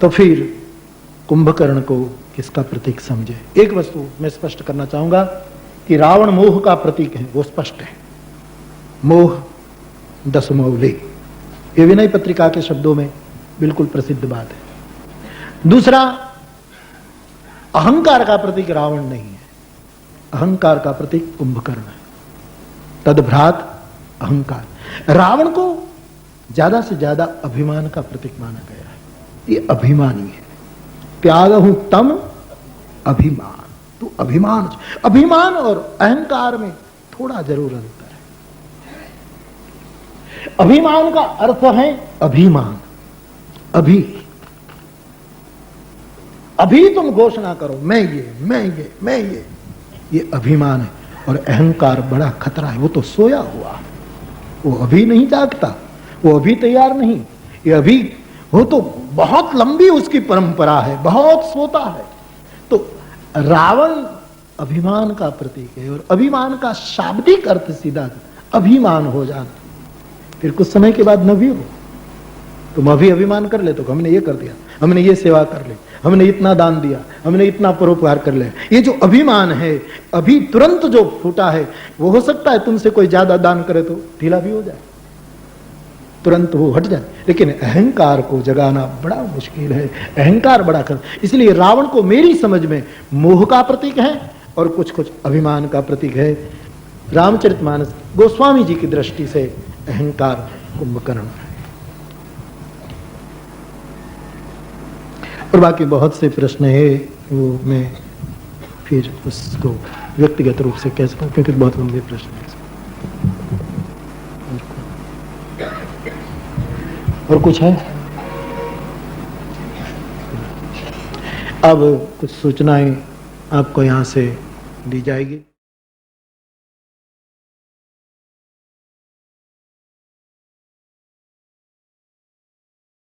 तो फिर कुंभकर्ण को किसका प्रतीक समझे? एक वस्तु मैं स्पष्ट करना चाहूंगा कि रावण मोह का प्रतीक है, वो स्पष्ट है। मोह दशमौली, ये विनय पत्रिका के शब्दों में बिल्कुल प्रसिद्ध बात है। दूसरा, अहंकार का प्रतीक रावण नहीं है, अहंकार का प्रतीक कुंभकर्ण है। तदभ्रात अहंकार। रावण को ज्यादा से ज्यादा अभिमान का प्रतीक माना गया है, ये अभिमानी है। त्यागहु तम अभिमान, तो अभिमान और अहंकार में थोड़ा जरूर अंतर है। अभिमान का अर्थ है अभिमान, अभी तुम घोषणा करो मैं ये अभिमान है। और अहंकार बड़ा खतरा है, वो तो सोया हुआ, वो अभी नहीं जागता, वो अभी तैयार नहीं, ये अभी वो तो बहुत लंबी उसकी परंपरा है, बहुत सोता है। तो रावण अभिमान का प्रतीक है, और अभिमान का शाब्दिक अर्थ सीधा अभिमान हो जाना। फिर कुछ समय के बाद न भी हो, तुम अभी अभिमान कर ले तो हमने ये कर दिया, हमने ये सेवा कर ली, हमने इतना दान दिया, हमने इतना परोपकार कर लिया। ये जो अभिमान है, अभी तुरंत जो फूटा है, वो हो सकता है तुमसे कोई ज्यादा दान करे तो ढीला भी हो जाए, तुरंत वो हट जाए। लेकिन अहंकार को जगाना बड़ा मुश्किल है, अहंकार बड़ा कर। इसलिए रावण को मेरी समझ में मोह का प्रतीक है और कुछ कुछ अभिमान का प्रतीक है। रामचरितमानस गोस्वामी जी की दृष्टि से अहंकार कुंभकर्ण है। और बाकी बहुत से प्रश्न है, वो मैं फिर उसको व्यक्तिगत रूप से कह सकता हूँ, क्योंकि बहुत लंबे प्रश्न है। और कुछ है? अब कुछ सूचनाएं आपको यहाँ से दी जाएगी।